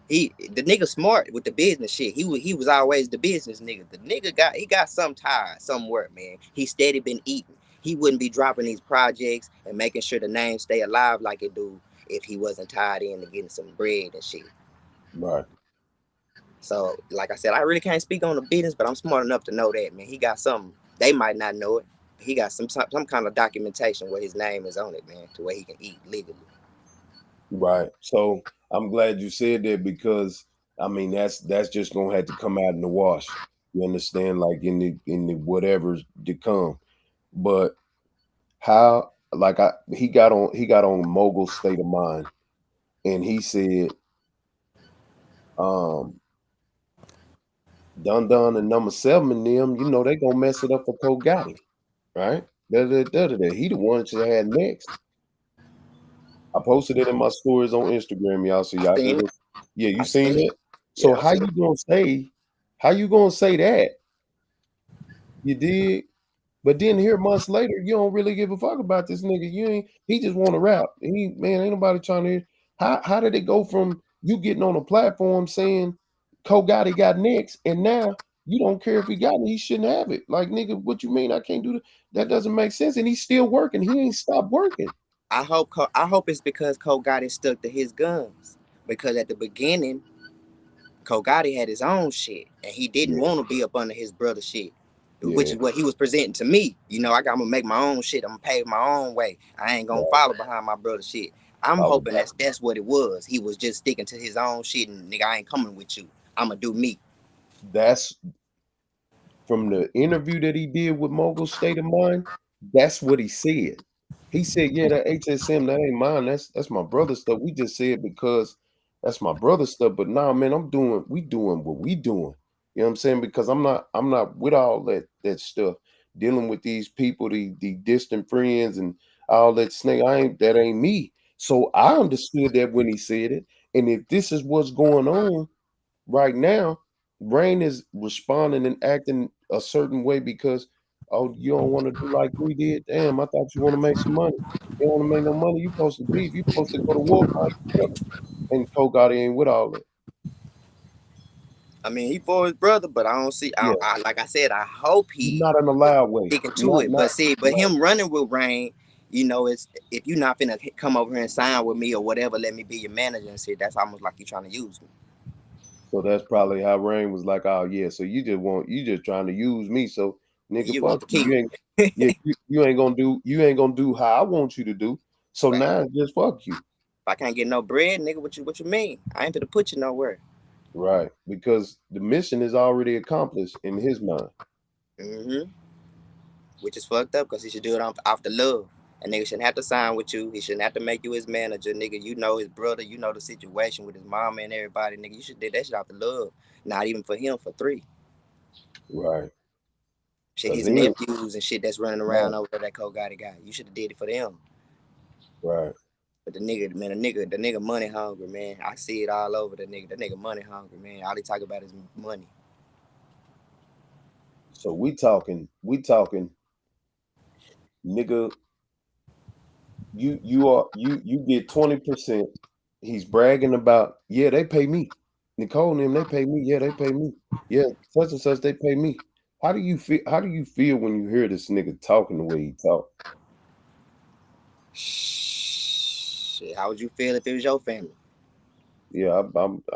the nigga smart with the business shit. He was always the business nigga. The nigga got some tired somewhere, man. He steady been eating. He wouldn't be dropping these projects and making sure the name stay alive like it do if he wasn't tied into getting some bread and shit. right. So, like I said, I really can't speak on the business, but I'm smart enough to know that, man. He got something. They might not know it. He got some kind of documentation where his name is on it, man, to where he can eat legally. Right. So I'm glad you said that because I mean that's just gonna have to come out in the wash. You understand? Like in the whatever's to come. But how like he got on Mogul State of Mind and he said, um, Dun Dun and number seven and them, they gonna mess it up for Gotti, right? Da, da, da, da, da. He the one that had next. I posted it in my stories on Instagram, y'all, so I y'all can seen it. go. Yeah, you I seen seen it. that? So Yeah, I seen it. how you gonna say that? You did, but then here months later, you don't really give a fuck about this nigga. He just want to rap. Man, ain't nobody trying to hear. How did it go from you getting on a platform saying Gotti got next, and now you don't care if he got it, he shouldn't have it. Like nigga, what you mean I can't do that? That doesn't make sense. And he's still working. He ain't stopped working. I hope it's because Cole Gotti stuck to his guns. Because at the beginning, Cole Gotti had his own shit, and he didn't Yeah, want to be up under his brother shit, which yeah, is what he was presenting to me. I'm gonna make my own shit. I'm gonna pave my own way. I ain't gonna right. follow behind my brother shit. I'm I was hoping that's what it was. He was just sticking to his own shit, and nigga, I ain't coming with you. I'm gonna do me. that's from the interview that he did with Mogul State of Mind, that's what he said. He said, "Yeah, that HSM, that ain't mine. That's my brother's stuff. We just said because that's my brother's stuff. But nah, man, we doing what we doing. You know what I'm saying? Because I'm not with all that stuff. Dealing with these people, the distant friends and all that snake. That ain't me. So I understood that when he said it. And if this is what's going on right now, brain is responding and acting a certain way because oh, you don't want to do like we did. Damn, I thought you want to make some money. You don't want to make no money. You supposed to beef. You supposed to go to war. Fight your brother. And Cole Gotti ain't with all that. I mean, he for his brother, but I don't see. Yeah, Like I said, I hope he not in a loud way. sticking to Not it. not. But see, but Right. him running with Rain, it's if you're not finna come over here and sign with me or whatever, let me be your manager and shit. That's almost like you trying to use me. So that's probably how Rain was like, oh yeah. So you just trying to use me. So nigga, You want fuck the you. key. You ain't yeah, you ain't gonna do how I want you to do. So Fact. now just fuck you. If I can't get no bread, nigga, what you mean? I ain't finna put you nowhere. Right. Because the mission is already accomplished in his mind. Mm-hmm. Which is fucked up because he should do it off the love. A nigga shouldn't have to sign with you. He shouldn't have to make you his manager, nigga. You know his brother. You know the situation with his mama and everybody, nigga. You should do that shit out the love. Not even for him, for 3. Right. Shit, 'Cause his then, nephews and shit that's running around right, over there that Cole Gotti got. You should have did it for them. right. But the nigga, man, the nigga money hungry, man. I see it all over the nigga. The nigga money hungry, man. All he talk about is money. So we talking, nigga. You get 20%. He's bragging about, yeah, they pay me. Nicole and them, they pay me. Yeah, they pay me. Yeah, such and such, they pay me. How do you feel? How do you feel when you hear this nigga talking the way he talk? Shit, how would you feel if it was your family? Yeah, I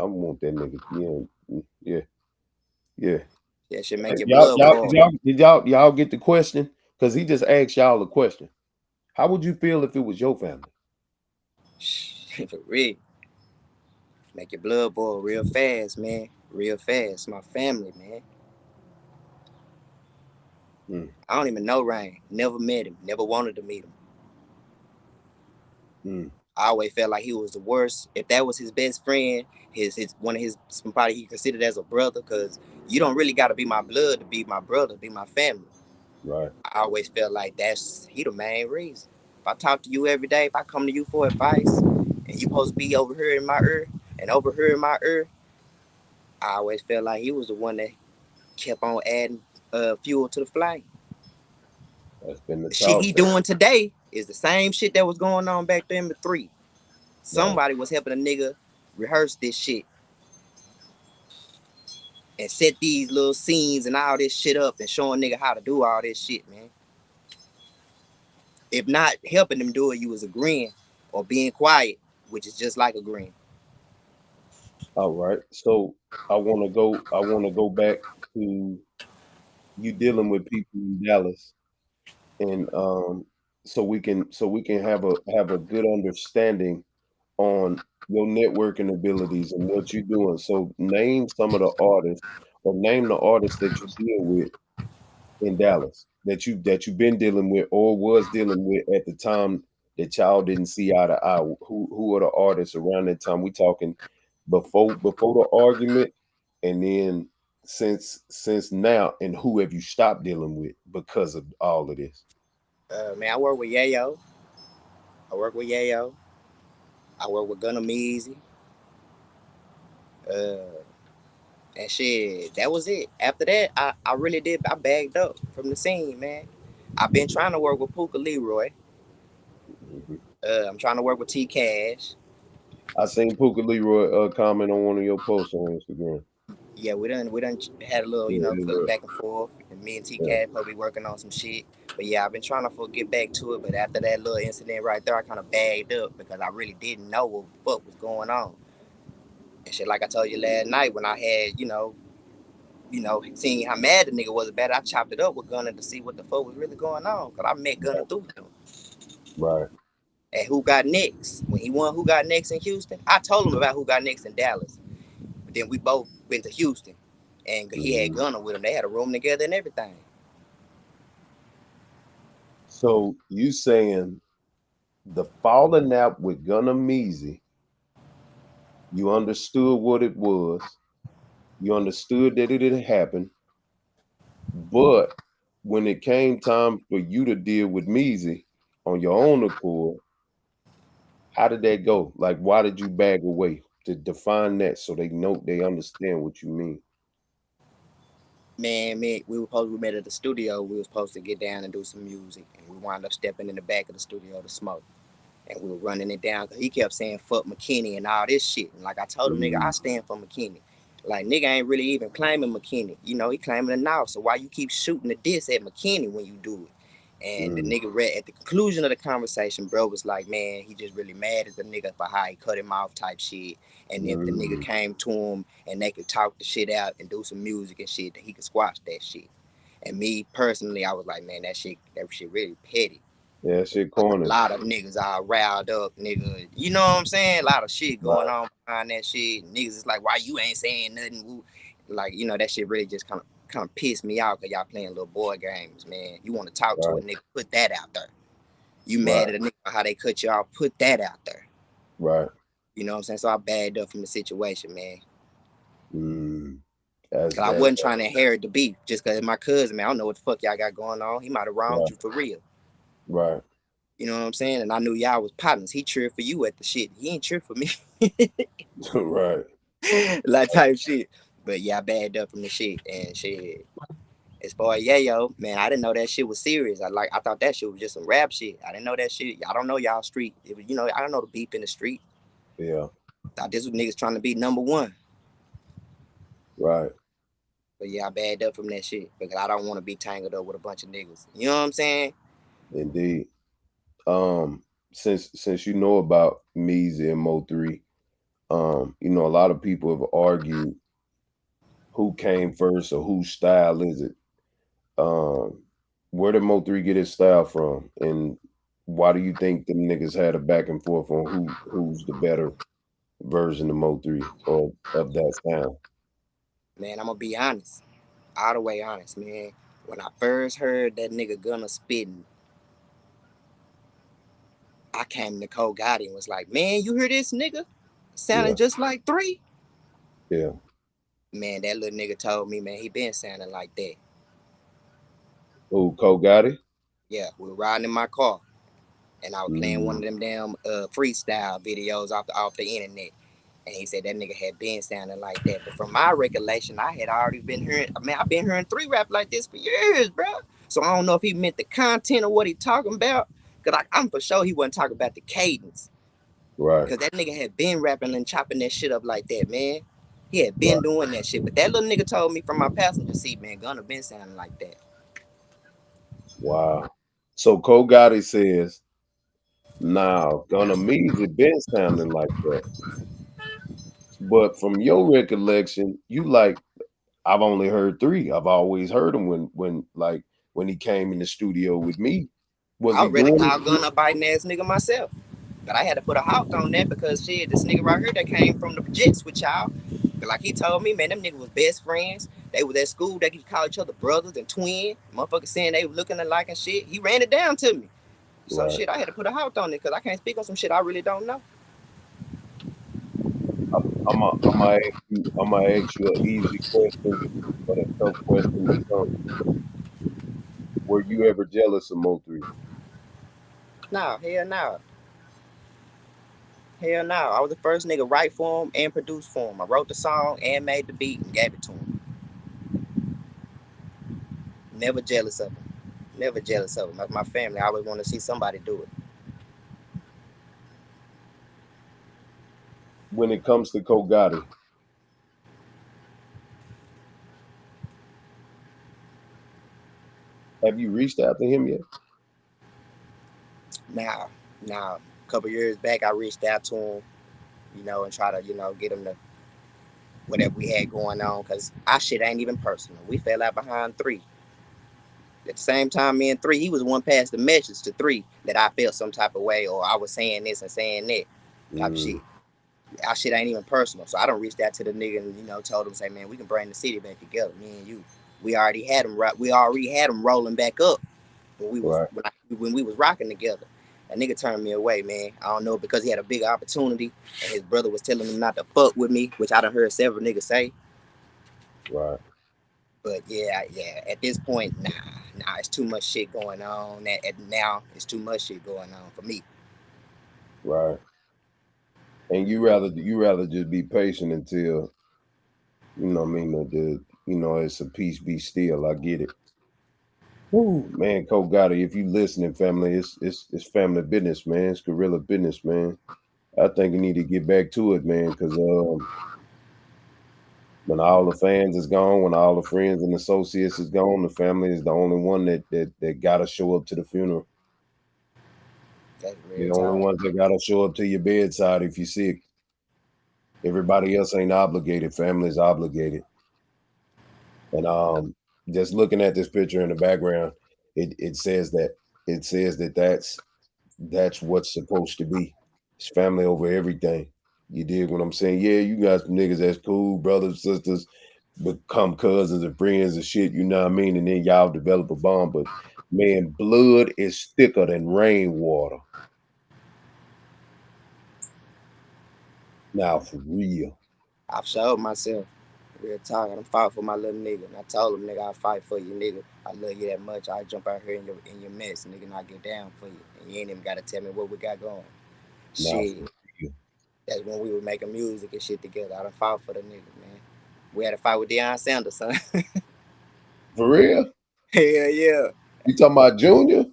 want that nigga. Yeah, yeah. That should Hey, make your blood boil. y'all get the question? Because he just asked y'all a question. How would you feel if it was your family? For real. Make your blood boil real fast, man. Real fast. My family, man. Mm, I don't even know Ryan. Never met him. Never wanted to meet him. mm, I always felt like he was the worst. If that was his best friend, his one of his somebody he considered as a brother, because you don't really got to be my blood to be my brother, be my family. right. I always felt like he the main reason. If I talk to you every day, if I come to you for advice, and you supposed to be over here in my ear and over here in my ear, I always felt like he was the one that kept on adding fuel to the flame. That's been the The shit talk. he doing today is the same shit that was going on back then with 3. Right. Somebody was helping a nigga rehearse this shit and set these little scenes and all this shit up and showing nigga how to do all this shit, man. If not helping them do it, you was agreeing or being quiet, which is just like agreeing. All right. So I want to go back to you dealing with people in Dallas, and so we can have a good understanding on your networking abilities and what you're doing. So name some of the artists, or name the artists that you deal with in Dallas that you've been dealing with or was dealing with at the time that y'all didn't see eye to eye. Who are the artists around that time? We talking before the argument, and then since now, and who have you stopped dealing with because of all of this? Man, I work with Yayo. I work with Yayo. I work with Gunna Meezy. Uh, and shit, that was it. After that, I really did. I bagged up from the scene, man. I've been trying to work with Puka Leroy. Mhm. I'm trying to work with T Cash. I seen Puka Leroy comment on one of your posts on Instagram. Yeah, we done had a little, Yeah, it was. back and forth. And me and T Yeah, Cash probably working on some shit. But yeah, I've been trying to get back to it. But after that little incident right there, I kind of bagged up because I really didn't know what the fuck was going on. And shit, like I told you last night when I had, seeing how mad the nigga was about it, I chopped it up with Gunna to see what the fuck was really going on. Cause I met Gunna right, through him. right. And Who Got Next, when he won Who Got Next in Houston, I told him about Who Got Next in Dallas. But then we both went to Houston, and he had Mhm. Gunna with him. They had a room together and everything. So you saying the falling out with Gunna Meezy, you understood what it was, you understood that it had happened, but when it came time for you to deal with Meezy on your own accord, how did that go? Like, why did you back away? To define that so they understand what you mean. Man, we met at the studio. We were supposed to get down and do some music, and we wound up stepping in the back of the studio to smoke. And we were running it down because he kept saying fuck McKinney and all this shit. And like I told him, nigga, I Mm, stand for McKinney. Like nigga ain't really even claiming McKinney. He claiming the now. So why you keep shooting the diss at McKinney when you do it? And the mm, nigga read at the conclusion of the conversation, bro was like, man, he just really mad at the nigga for how he cut him off type shit. And if the nigga mm. came to him and they could talk the shit out and do some music and shit, that he could squash that shit. And me personally, I was like, man, that shit really petty. Yeah, that shit A corny. lot of niggas are riled up, nigga. You know what I'm saying? A lot of shit going Right, on behind that shit. Niggas is like, why you ain't saying nothing? Like, that shit really just kind of pissed me off because y'all playing little boy games, man. You want to talk to a right. nigga, put that out there. You mad at a nigga how they cut you off, put that out there. Right. You know what I'm saying? So I bagged up from the situation, man. Cause I wasn't trying to inherit the beef just because my cousin, man. I don't know what the fuck y'all got going on. He might have wronged you for real. Right. You know what I'm saying? And I knew y'all was partners. He cheered for you at the shit. He ain't cheered for me. Right. Like type shit. But yeah, I bagged up from the shit and shit. As far as Yayo, man, I didn't know that shit was serious. I thought that shit was just some rap shit. I didn't know that shit. I don't know y'all street. It was, I don't know the beef in the street. Yeah. Thought this was niggas trying to be number one. Right. But yeah, I bagged up from that shit because I don't want to be tangled up with a bunch of niggas. You know what I'm saying? Indeed. Since you know about Meezy and Mo3, a lot of people have argued who came first or whose style is it. Where did Mo3 get his style from, and why do you think them niggas had a back and forth on who's the better version of Mo3 or of that sound? Man, I'm gonna be honest, all the way honest, man. When I first heard that nigga Gunna spitting, I came to Cole Gotti and was like, man, you hear this nigga sounding just like 3? Yeah. Man, that little nigga told me, man, he been sounding like that. Who, Cole Gotti? Yeah, we were riding in my car, and I was playing one of them damn freestyle videos off the internet. And he said that nigga had been sounding like that. But from my recollection, I had already been hearing, I've been hearing 3 rap like this for years, bro. So I don't know if he meant the content of what he talking about. Because I'm for sure he wasn't talking about the cadence. Right. Because that nigga had been rapping and chopping that shit up like that, man. He had been doing that shit. But that little nigga told me from my passenger seat, man, Gunna been sounding like that. Wow. So Cole Gotti says, now Gunna Meezy been sounding like that. But from your recollection, you like, I've only heard 3. I've always heard him when he came in the studio with me. Was I he was ready to doing call it? Gunna a biting ass nigga myself. But I had to put a halt on that because shit, this nigga right here that came from the Jets with y'all. Like he told me, man, them niggas was best friends. They was at school, they could call each other brothers and twin. Motherfuckers saying they was looking alike and shit. He ran it down to me. So Right. shit, I had to put a halt on it because I can't speak on some shit I really don't know. I'm gonna ask you an easy question, but a tough question to come. Were you ever jealous of Mo3? No, hell no. Hell no. I was the first nigga write for him and produce for him. I wrote the song and made the beat and gave it to him. Never jealous of him. Never jealous of him. That's my family. I always want to see somebody do it. When it comes to Cole Gotti, have you reached out to him yet? Now, a couple years back, I reached out to him, and try to, get him to whatever we had going on, because our shit ain't even personal. We fell out behind 3. At the same time, me and 3, he was one past the message to 3 that I felt some type of way, or I was saying this and saying that type of shit. Our shit ain't even personal. So I don't reached out to the nigga and, told him, say, man, we can bring the city back together, me and you. We already had him rolling back up when we was rocking together. That nigga turned me away, man. I don't know, because he had a big opportunity and his brother was telling him not to fuck with me, which I done heard several niggas say. Right. But yeah, at this point, nah, it's too much shit going on. Now it's too much shit going on for me. Right. And you rather just be patient until, it's a peace be still. I get it. Woo, man, Cole Gotti, if you listening, family, it's family business, man. It's guerrilla business, man. I think you need to get back to it, man, because when all the fans is gone, when all the friends and associates is gone, the family is the only one that gotta show up to the funeral. That's The real only talk. ones that gotta show up to your bedside if you're sick. Everybody else ain't obligated. Family's obligated. And just looking at this picture in the background, it says that's what's supposed to be. It's family over everything. You dig what I'm saying? Yeah, you got some niggas that's cool, brothers, sisters, become cousins and friends and shit, you know what I mean? And then y'all develop a bond. But Man, blood is thicker than rainwater. Now, for real. I've showed myself. Real talk. I done fought for my little nigga. And I told him, nigga, I'll fight for you, nigga. I love you that much. I jump out here in your mess, nigga, and I get down for you. And you ain't even gotta tell me what we got going. Now, Shit. for real. That's when we were making music and shit together. I done fought for the nigga, man. We had a fight with Deion Sanders, son. For real? Hell yeah. You talking about Junior?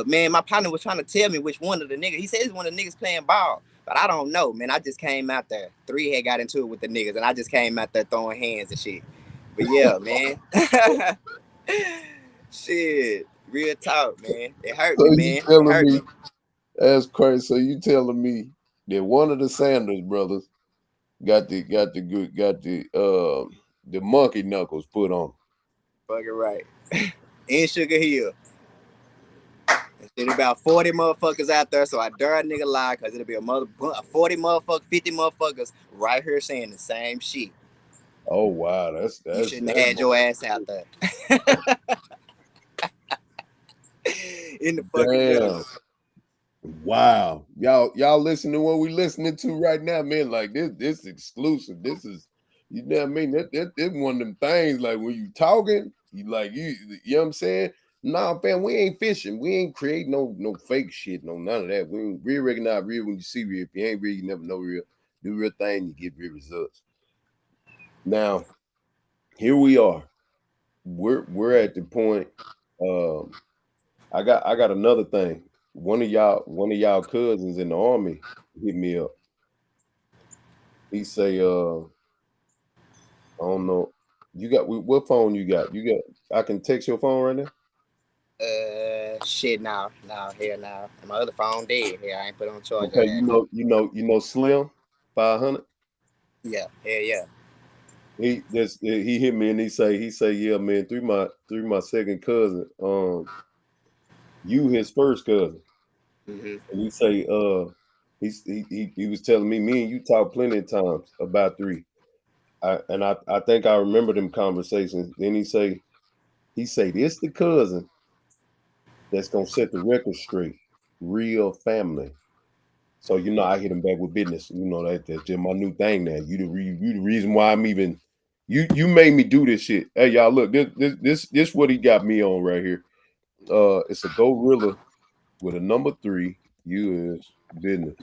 Man, my partner was trying to tell me which one of the niggas. He said it's one of the niggas playing ball, but I don't know, man. I just came out there. 3 had got into it with the niggas, and I just came out there throwing hands and shit. But yeah, man. Shit, real talk, man. It hurt So me, you man. It telling hurt me me. that's crazy. So you telling me that one of the Sanders brothers got the monkey knuckles put on. Fucking right. In Sugar Hill. There's about 40 motherfuckers out there, so I dare a nigga lie, cause it'll be a 40 motherfuckers, 50 motherfuckers right here saying the same shit. Oh wow, You shouldn't have had your ass out there. In the fucking gutter. damn. Wow. Y'all listen to what we listening to right now, man. Like this exclusive. This is, you know what I mean? That's one of them things, like when you talking, you know what I'm saying? Nah, fam, we ain't fishing. We ain't creating no fake shit, no none of that. We ain't real recognize real when you see real. If you ain't real, you never know real. Do real thing, you get real results. Now, here we are. We're at the point. I got another thing. One of y'all cousins in the army hit me up. He say, I don't know. You got what phone you got? You got, I can text your phone right now. Shit, now, here now. My other phone dead. Here, I ain't put on charge. Okay, you know Slim 500. Yeah, yeah. He hit me and he say yeah, man, through my second cousin, you his first cousin. Mm-hmm. And he say he was telling me and you talked plenty of times about three. I think I remember them conversations. Then he say this the cousin that's gonna set the record straight. Real family. So I hit him back with business. That's just my new thing now. You the reason why I'm even you made me do this shit. Hey y'all, look, this what he got me on right here. It's a gorilla with a number 3. You is business.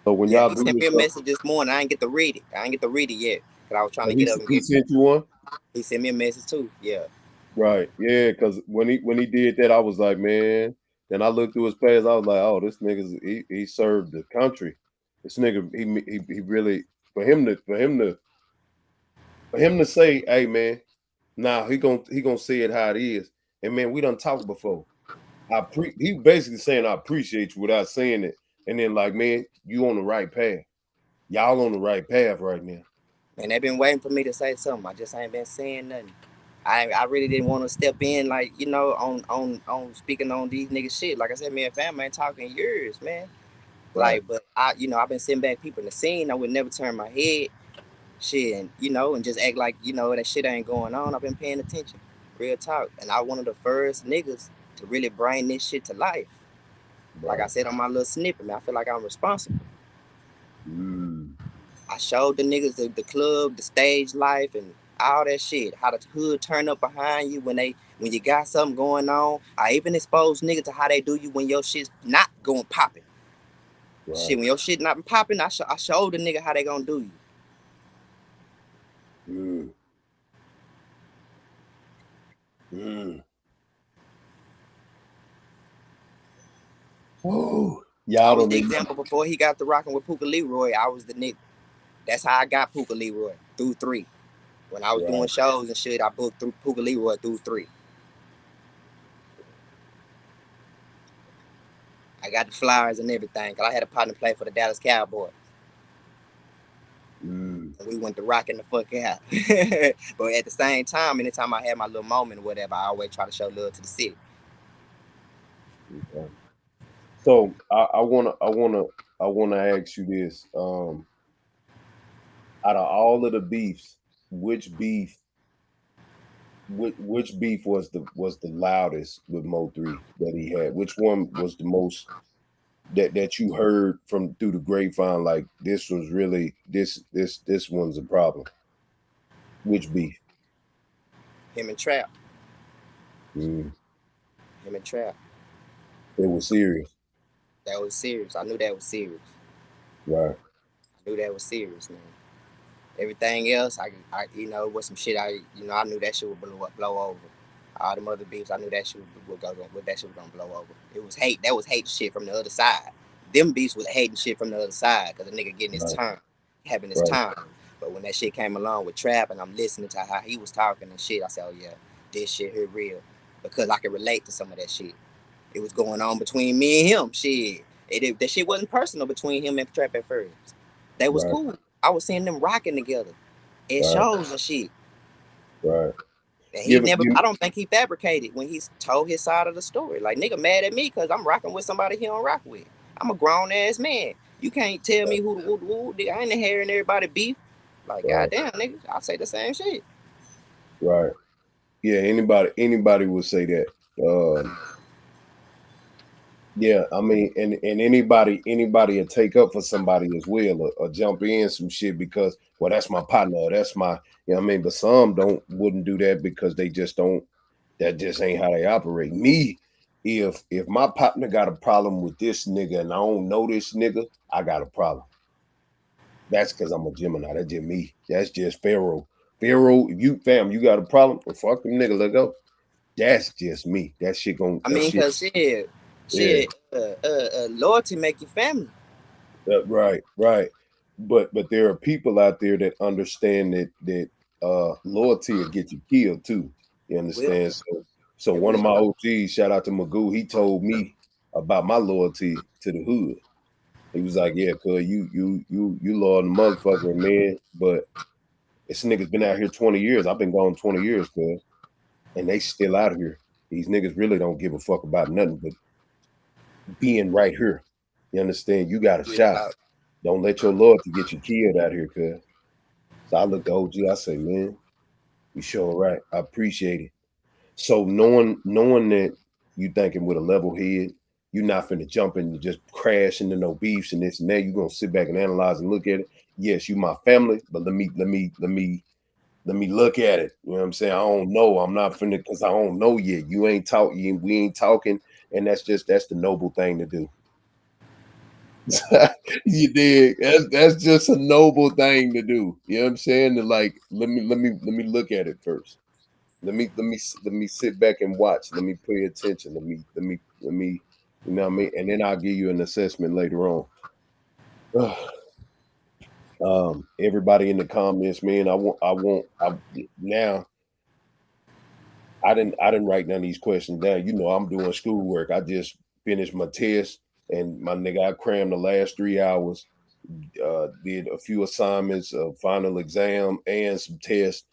So when Yeah, y'all he do sent this me a stuff, message this morning. I ain't get to read it. Yet. Cause I was trying to he get up and he go. sent you one. He sent me a message too. Yeah. Right. Yeah, because when he did that, I was like, man. Then I looked through his page, I was like, oh, this nigga's he served the country. This nigga, he really for him to say, hey man, nah, he gonna say it how it is. And man, we done talked before. He basically saying I appreciate you without saying it. And then like, man, you on the right path. Y'all on the right path right now. And they been waiting for me to say something. I just ain't been saying nothing. I really didn't want to step in, like, on speaking on these niggas shit. Like I said, me and family ain't talking years, man. Right. Like, but I've been sitting back people in the scene. I would never turn my head, shit, and just act like, that shit ain't going on. I've been paying attention, real talk. And I one of the first niggas to really bring this shit to life. Like I Right. said on my little snippet, man, I feel like I'm responsible. Mm. I showed the niggas the club, the stage life, and all that shit. How the hood turn up behind you when you got something going on. I even exposed niggas to how they do you when your shit's not going popping. Shit, Right. when your shit not popping, I showed the nigga how they gonna do you. Mm. Mm. Oh, I y'all was don't the even. example before he got the rocking with Puka Leroy. I was the nigga. That's how I got Puka Leroy through 3. When I was doing Right. shows and shit, I booked through Puka Leroy through 3. I got the flyers and everything. Cause I had a partner play for the Dallas Cowboys. Mm. And we went to rocking the fuck out. But at the same time, anytime I had my little moment or whatever, I always try to show love to the city. Okay. So I wanna ask you this. Out of all of the beefs, which beef which beef was the loudest with Mo3 that he had? Which one was the most that you heard from through the grapevine? Like this was really this one's a problem. Which beef? Him and Trap. Mm, Him and Trap. it was serious, That was serious. I knew that was serious. right? I knew that was serious, man. Everything else, I was some shit. I knew that shit would blow over. All them other beefs, I knew that shit would go. That shit was gonna blow over. It was hate. That was hate shit from the other side. Them beefs was hating shit from the other side because the nigga getting his Right, turn, having his right, time. But when that shit came along with Trap and I'm listening to how he was talking and shit, I said, oh yeah, this shit here real because I can relate to some of that shit. It was going on between me and him. Shit, that shit wasn't personal between him and Trap at first. They was right, cool. I was seeing them rocking together. It right, shows and shit. right. And he Give it, never, I don't think he fabricated when he told his side of the story. Like, nigga mad at me because I'm rocking with somebody he don't rock with. I'm a grown ass man. You can't tell me who I ain't hearing everybody beef. Like, right, goddamn, nigga, I say the same shit. right. Yeah, anybody would say that. Yeah, I mean, and anybody will take up for somebody as well, or jump in some shit because, well, that's my partner, or that's my, you know what I mean. But some wouldn't do that because they just don't. That just ain't how they operate. Me, if my partner got a problem with this nigga and I don't know this nigga, I got a problem. That's because I'm a Gemini. That's just me. That's just Pharaoh. Pharaoh, if you you got a problem, well, fuck them nigga, let go. That's just me. That shit I that mean, shit. cause shit, Yeah. loyalty make you family. Right, right. But there are people out there that understand that loyalty will get you killed too. You Will understand? So it one of my will? OGs, shout out to Magoo, he told me about my loyalty to the hood. He was like, "Yeah, cuz you loyal to motherfucker, man, but this nigga's been out here 20 years. I've been gone 20 years, cuz, and they still out here. These niggas really don't give a fuck about nothing but being right here. You understand? You got a shot. Yeah, Don't let your loyalty get you killed out here, cuz." So I look at OG, I say, man, you sure right. I appreciate it. So knowing that you thinking with a level head, you're not finna jump in and just crash into no beefs and this and that. You're gonna sit back and analyze and look at it. Yes, you my family, but let me look at it. You know what I'm saying? I don't know. I'm not finna because I don't know yet. You ain't talking, we ain't talking, and that's the noble thing to do. You dig? That's just a noble thing to do. You know what I'm saying? To like, let me look at it first. Let me sit back and watch. Let me pay attention. Let me, you know what I mean? And then I'll give you an assessment later on. Everybody in the comments, man. Now. I didn't write none of these questions down. You know, I'm doing schoolwork. I just finished my test, and my nigga, I crammed the last 3 hours. Did a few assignments, a final exam, and some tests.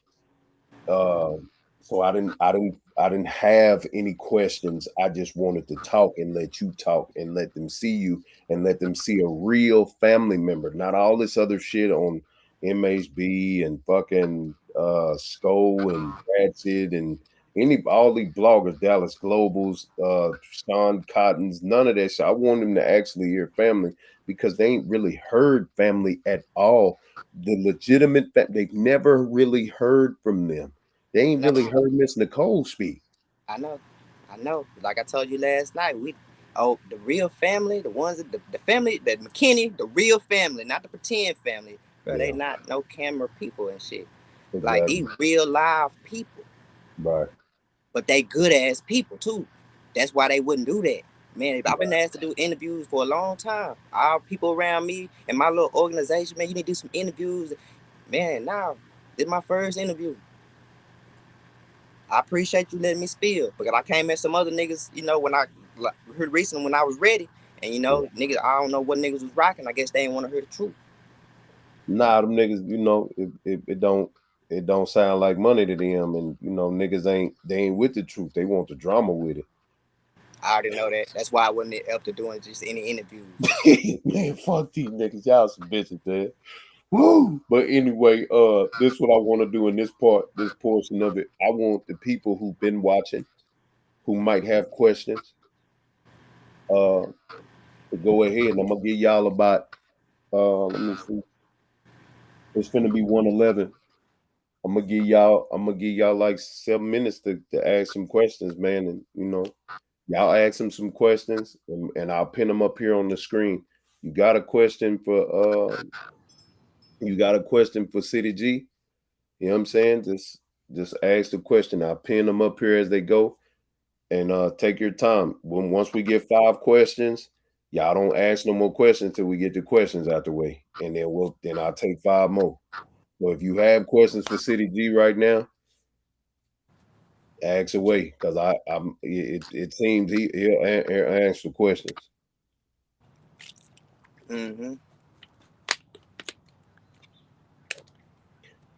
So I didn't have any questions. I just wanted to talk and let you talk and let them see you and let them see a real family member, not all this other shit on MHB and fucking Sko and Ratchet and all these bloggers, Dallas Globals, Sean Cottons, none of that shit. I want them to actually hear family because they ain't really heard family at all. The legitimate they've never really heard from them. They I ain't know, really heard Miss Nicole speak. I know, I know. Like I told you last night, the real family, the ones that the family, that McKinney, the real family, not the pretend family, bro. They Yeah, not no camera people and shit. Like exactly. these real live people, Right, but they good ass people too. That's why they wouldn't do that. Man, I've been right. asked to do interviews for a long time. All people around me and my little organization, man, you need to do some interviews. Man, now this is my first interview. I appreciate you letting me spill because I came at some other niggas, when I heard recently when I was ready, and Yeah. niggas, I don't know what niggas was rocking. I guess they didn't want to hear the truth. Nah, them niggas, it don't sound like money to them, and niggas ain't with the truth. They want the drama with I already know that. That's why I wasn't up to doing just any interviews. it. Man, fuck these niggas. Y'all some bitches, man. Woo! But anyway, this is what I want to do in this portion of it. I want the people who've been watching, who might have questions, to go ahead. And I'm gonna give y'all about let me see. It's gonna be 1:11. I'm gonna give y'all like 7 minutes to ask some questions, man. And y'all ask them some questions and I'll pin them up here on the screen. You got a question for City G? You know what I'm saying? Just ask the question. I'll pin them up here as they go. And take your time. Once we get 5 questions, y'all don't ask no more questions till we get the questions out the way. And then I'll take 5 more. So if you have questions for City G right now, ask away because it seems he'll answer questions. Mm-hmm.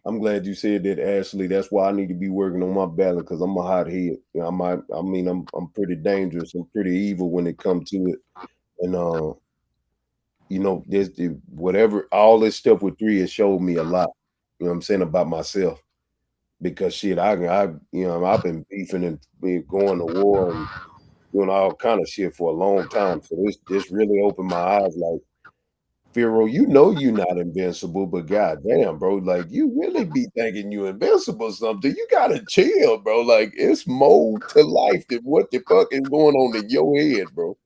I'm glad you said that, Ashley. That's why I need to be working on my balance because I'm a hot head. I'm pretty dangerous. I'm pretty evil when it comes to it. And there's whatever all this stuff with 3 has showed me a lot. You know what I'm saying about myself because shit, I've been beefing and been going to war and doing all kind of shit for a long time. So this really opened my eyes. Like, Pharaoh, you're not invincible, but goddamn, bro, like you really be thinking you invincible or something. You gotta chill, bro. Like it's more to life than what the fuck is going on in your head, bro.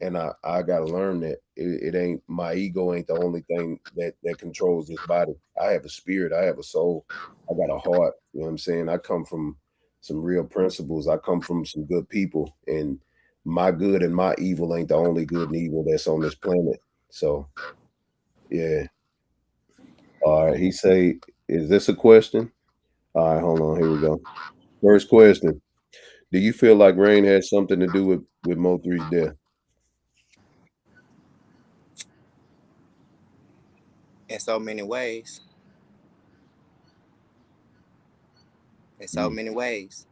And I gotta learn that it ain't my ego ain't the only thing that controls this body. I have a spirit, I have a soul, I got a heart. You know what I'm saying? I come from some real principles. I come from some good people, and my good and my evil ain't the only good and evil that's on this planet. So yeah. All right. He say, "Is this a question?" All right, hold on. Here we go. First question: do you feel like rain has something to do with Mo3's death? In so many ways. In so Mm, many ways.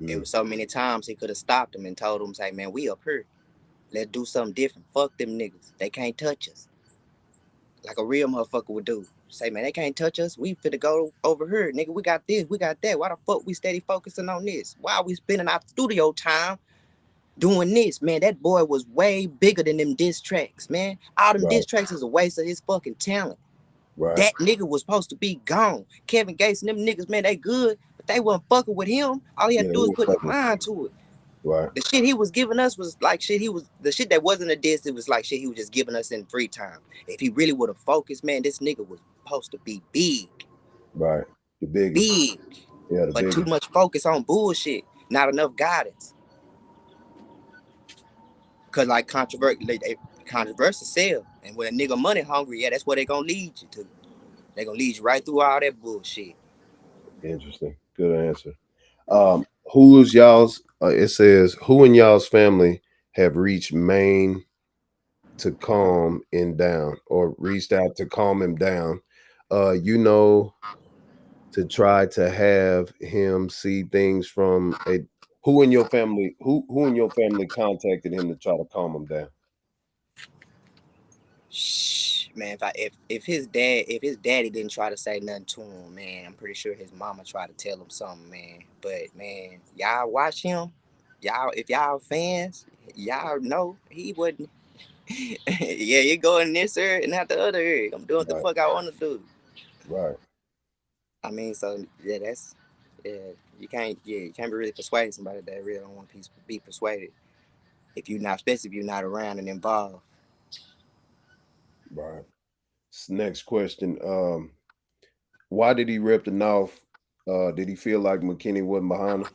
It mm, was so many times he could have stopped him and told him, say, man, we up here. Let's do something different. Fuck them niggas. They can't touch us. Like a real motherfucker would do. Say, man, they can't touch us. We finna go over here. Nigga, we got this, we got that. Why the fuck we steady focusing on this? Why are we spending our studio time doing this? Man, that boy was way bigger than them diss tracks, man. All them right, diss tracks is a waste of his fucking talent. right. That nigga was supposed to be gone. Kevin Gates and them niggas, man, they good, but they wasn't fucking with him. All he had Yeah, to they do was were put his fucking mind to it. right, The shit he was giving us was like shit he was the shit that wasn't a diss, it was like shit he was just giving us in free time. If he really would have focused, man, this nigga was supposed to be big. right. The biggest, Big. yeah, the But too biggest. much focus on bullshit. Not enough guidance. Cause like controversy sell. And when a nigga money hungry, yeah, that's what they gonna lead you to. They gonna lead you right through all that bullshit. Interesting. Good answer. Who is y'all's? It says who in y'all's family have reached Maine to calm him down or reached out to calm him down. You know, to try to have him see things from a who in your family contacted him to try to calm him down? Shh, man, if his daddy didn't try to say nothing to him, man, I'm pretty sure his mama tried to tell him something, man. But man, y'all watch him. Y'all, if y'all fans, y'all know he wasn't. Yeah, you go in this ear and not the other ear. I'm doing what the Right, fuck I want to do. right, I mean, so yeah, that's yeah. You can't be really persuading somebody that really don't want to be persuaded if you're not, especially if you're not around and involved. right. Next question. Why did he rip the North? Did he feel like McKinney wasn't behind him?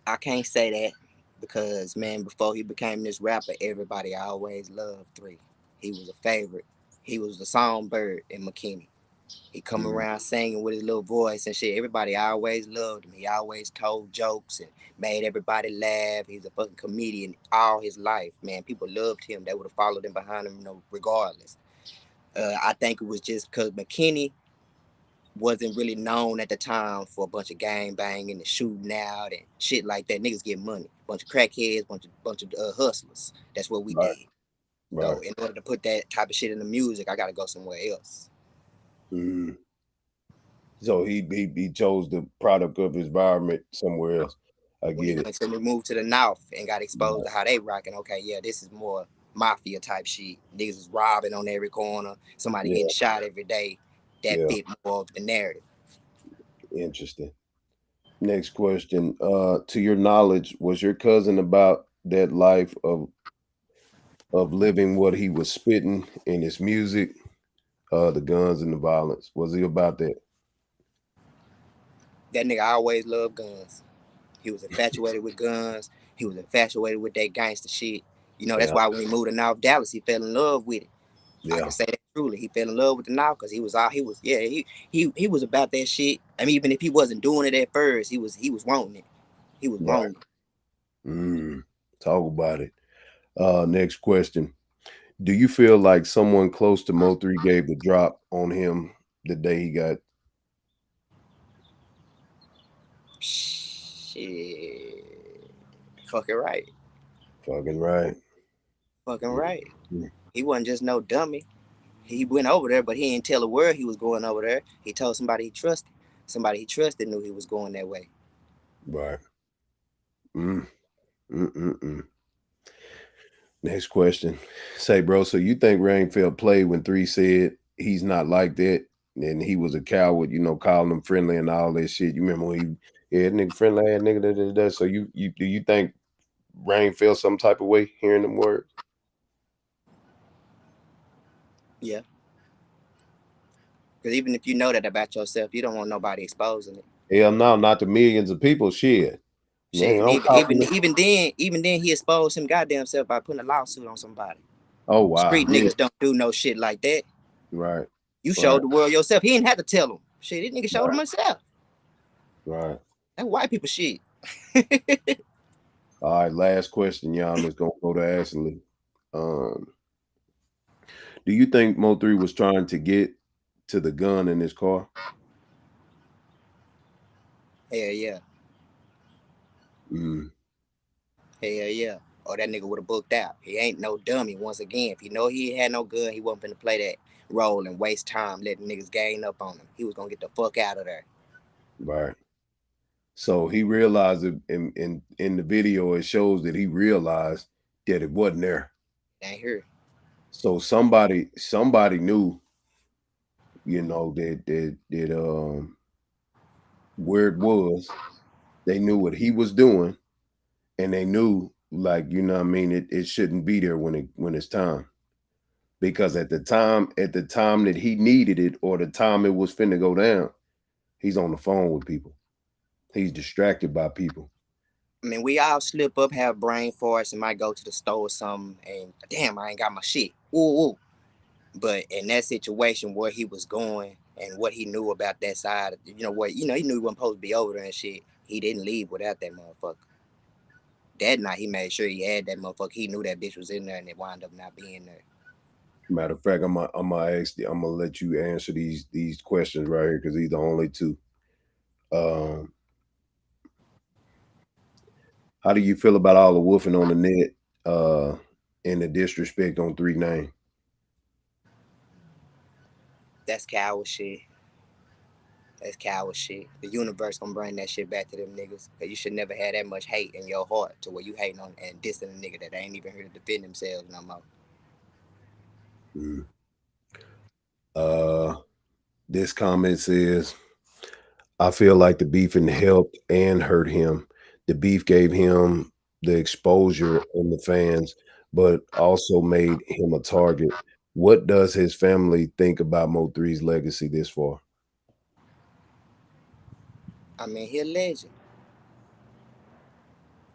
I can't say that because man, before he became this rapper, everybody always loved Three. He was a favorite. He was the songbird in McKinney. He come Mm, around singing with his little voice and shit. Everybody always loved him. He always told jokes and made everybody laugh. He's a fucking comedian all his life, man. People loved him. They would have followed him behind him, regardless. I think it was just because McKinney wasn't really known at the time for a bunch of gang banging and shooting out and shit like that. Niggas get money. Bunch of crackheads, bunch of hustlers. That's what we right, did. Right. So in order to put that type of shit in the music, I gotta go somewhere else. Mm. So he chose the product of his environment somewhere else. I When he get it. went to move to the North and got exposed Right. to how they rocking, okay, yeah, this is more mafia type shit. Niggas is robbing on every corner, somebody Yeah. getting shot every day. That Yeah. fit more of the narrative. Interesting. Next question. To your knowledge, was your cousin about that life of living what he was spitting in his music, the guns and the violence? Was he about that? That nigga always loved guns. He was infatuated with guns. He was infatuated with that gangster shit. You know, that's Yeah. why when he moved to North Dallas, he fell in love with it. I Yeah. can say that truly. He fell in love with the North because he was out. He was about that shit. I mean, even if he wasn't doing it at first, he was wanting it. He was Right. wanting it. Talk about it. Next question. Do you feel like someone close to Mo3 gave the drop on him the day he got? Shit. Fucking right. Fucking right. Fucking right. Mhm. He wasn't just no dummy. He went over there, but he didn't tell a word he was going over there. He told somebody he trusted. Somebody he trusted knew he was going that way. Right. Mm. Mm-mm-mm. Next question. Say, bro, so you think Rainfield played when 3 said he's not like that and he was a coward, calling him friendly and all that shit? You remember when nigga friendly ass nigga that. So you do you think Rain felt some type of way hearing them words? Yeah. Because even if you know that about yourself, you don't want nobody exposing it. Hell no, not to millions of people. Shit. Man, Shit, don't talk to me. even then, he exposed him goddamn self by putting a lawsuit on somebody. Oh wow. Street Yeah. niggas don't do no shit like that. Right. You Right. showed the world yourself. He didn't have to tell him. Shit, this nigga showed him himself. Right. That white people shit. All right. Last question, y'all. And it's gonna go to Ashley. Um, do you think Mo3 was trying to get to the gun in his car? Hell yeah. Mm, Hell yeah. Or that nigga would have booked out. He ain't no dummy. Once again, if he know he had no gun, he wasn't finna play that role and waste time letting niggas gang up on him. He was gonna get the fuck out of there. right. So he realized it in the video, it shows that he realized that it wasn't there. Ain't here. So somebody knew, that where it was. They knew what he was doing, and they knew, like, what I mean, it shouldn't be there when it's time. Because at the time that he needed it, or the time it was finna go down, he's on the phone with people. He's distracted by people. I mean, we all slip up, have brain farts, and might go to the store or something, and damn, I ain't got my shit. Ooh, ooh. But in that situation where he was going and what he knew about that side, he knew he wasn't supposed to be over there and shit. He didn't leave without that motherfucker. That night, he made sure he had that motherfucker. He knew that bitch was in there, and it wound up not being there. Matter of fact, I'm gonna let you answer these questions right here, because these are the only two. How do you feel about all the woofing on the net, and the disrespect on 3 name? That's coward shit. That's coward shit. The universe gonna bring that shit back to them niggas. Cause you should never have that much hate in your heart to where you hating on and dissing a nigga that ain't even here to defend themselves no more. Mm. This comment says, I feel like the beefing helped and hurt him. The beef gave him the exposure and the fans, but also made him a target. What does his family think about Mo3's legacy this far? I mean, he a legend.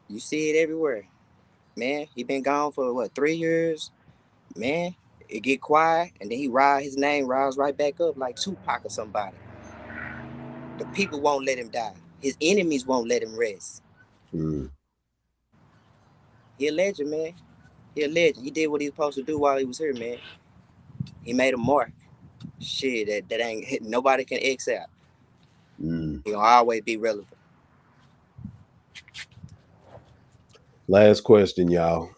You see it everywhere. Man, he been gone for what, 3 years? Man, it get quiet and then his name rise right back up like Tupac or somebody. The people won't let him die. His enemies won't let him rest. Mm. He a legend, man. He a legend. He did what he was supposed to do while he was here, man. He made a mark. Shit, that ain't nobody can X out. Mm. He gonna always be relevant. Last question, y'all.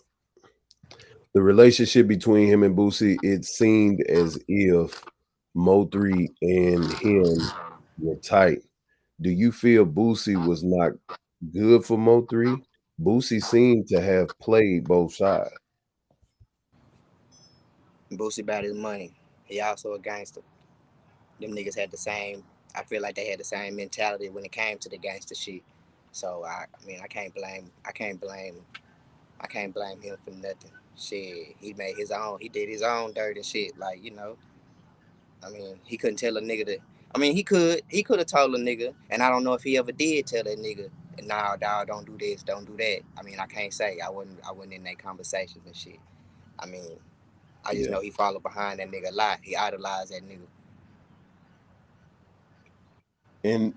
The relationship between him and Boosie, it seemed as if Mo3 and him were tight. Do you feel Boosie was not good for Mo3? Boosie seemed to have played both sides. Boosie about his money. He also a gangster. Them niggas had the same. I feel like they had the same mentality when it came to the gangster shit. So I mean, I can't blame. I can't blame. I can't blame him for nothing. Shit, he made his own. He did his own dirty shit. Like I mean, he couldn't tell a nigga to. I mean, he could. He could have told a nigga, and I don't know if he ever did tell that nigga, "Nah, dog, don't do this, don't do that." I mean, I can't say. I wasn't. I wasn't in that conversations and shit. I mean, I just Yeah. know he followed behind that nigga a lot. He idolized that nigga. And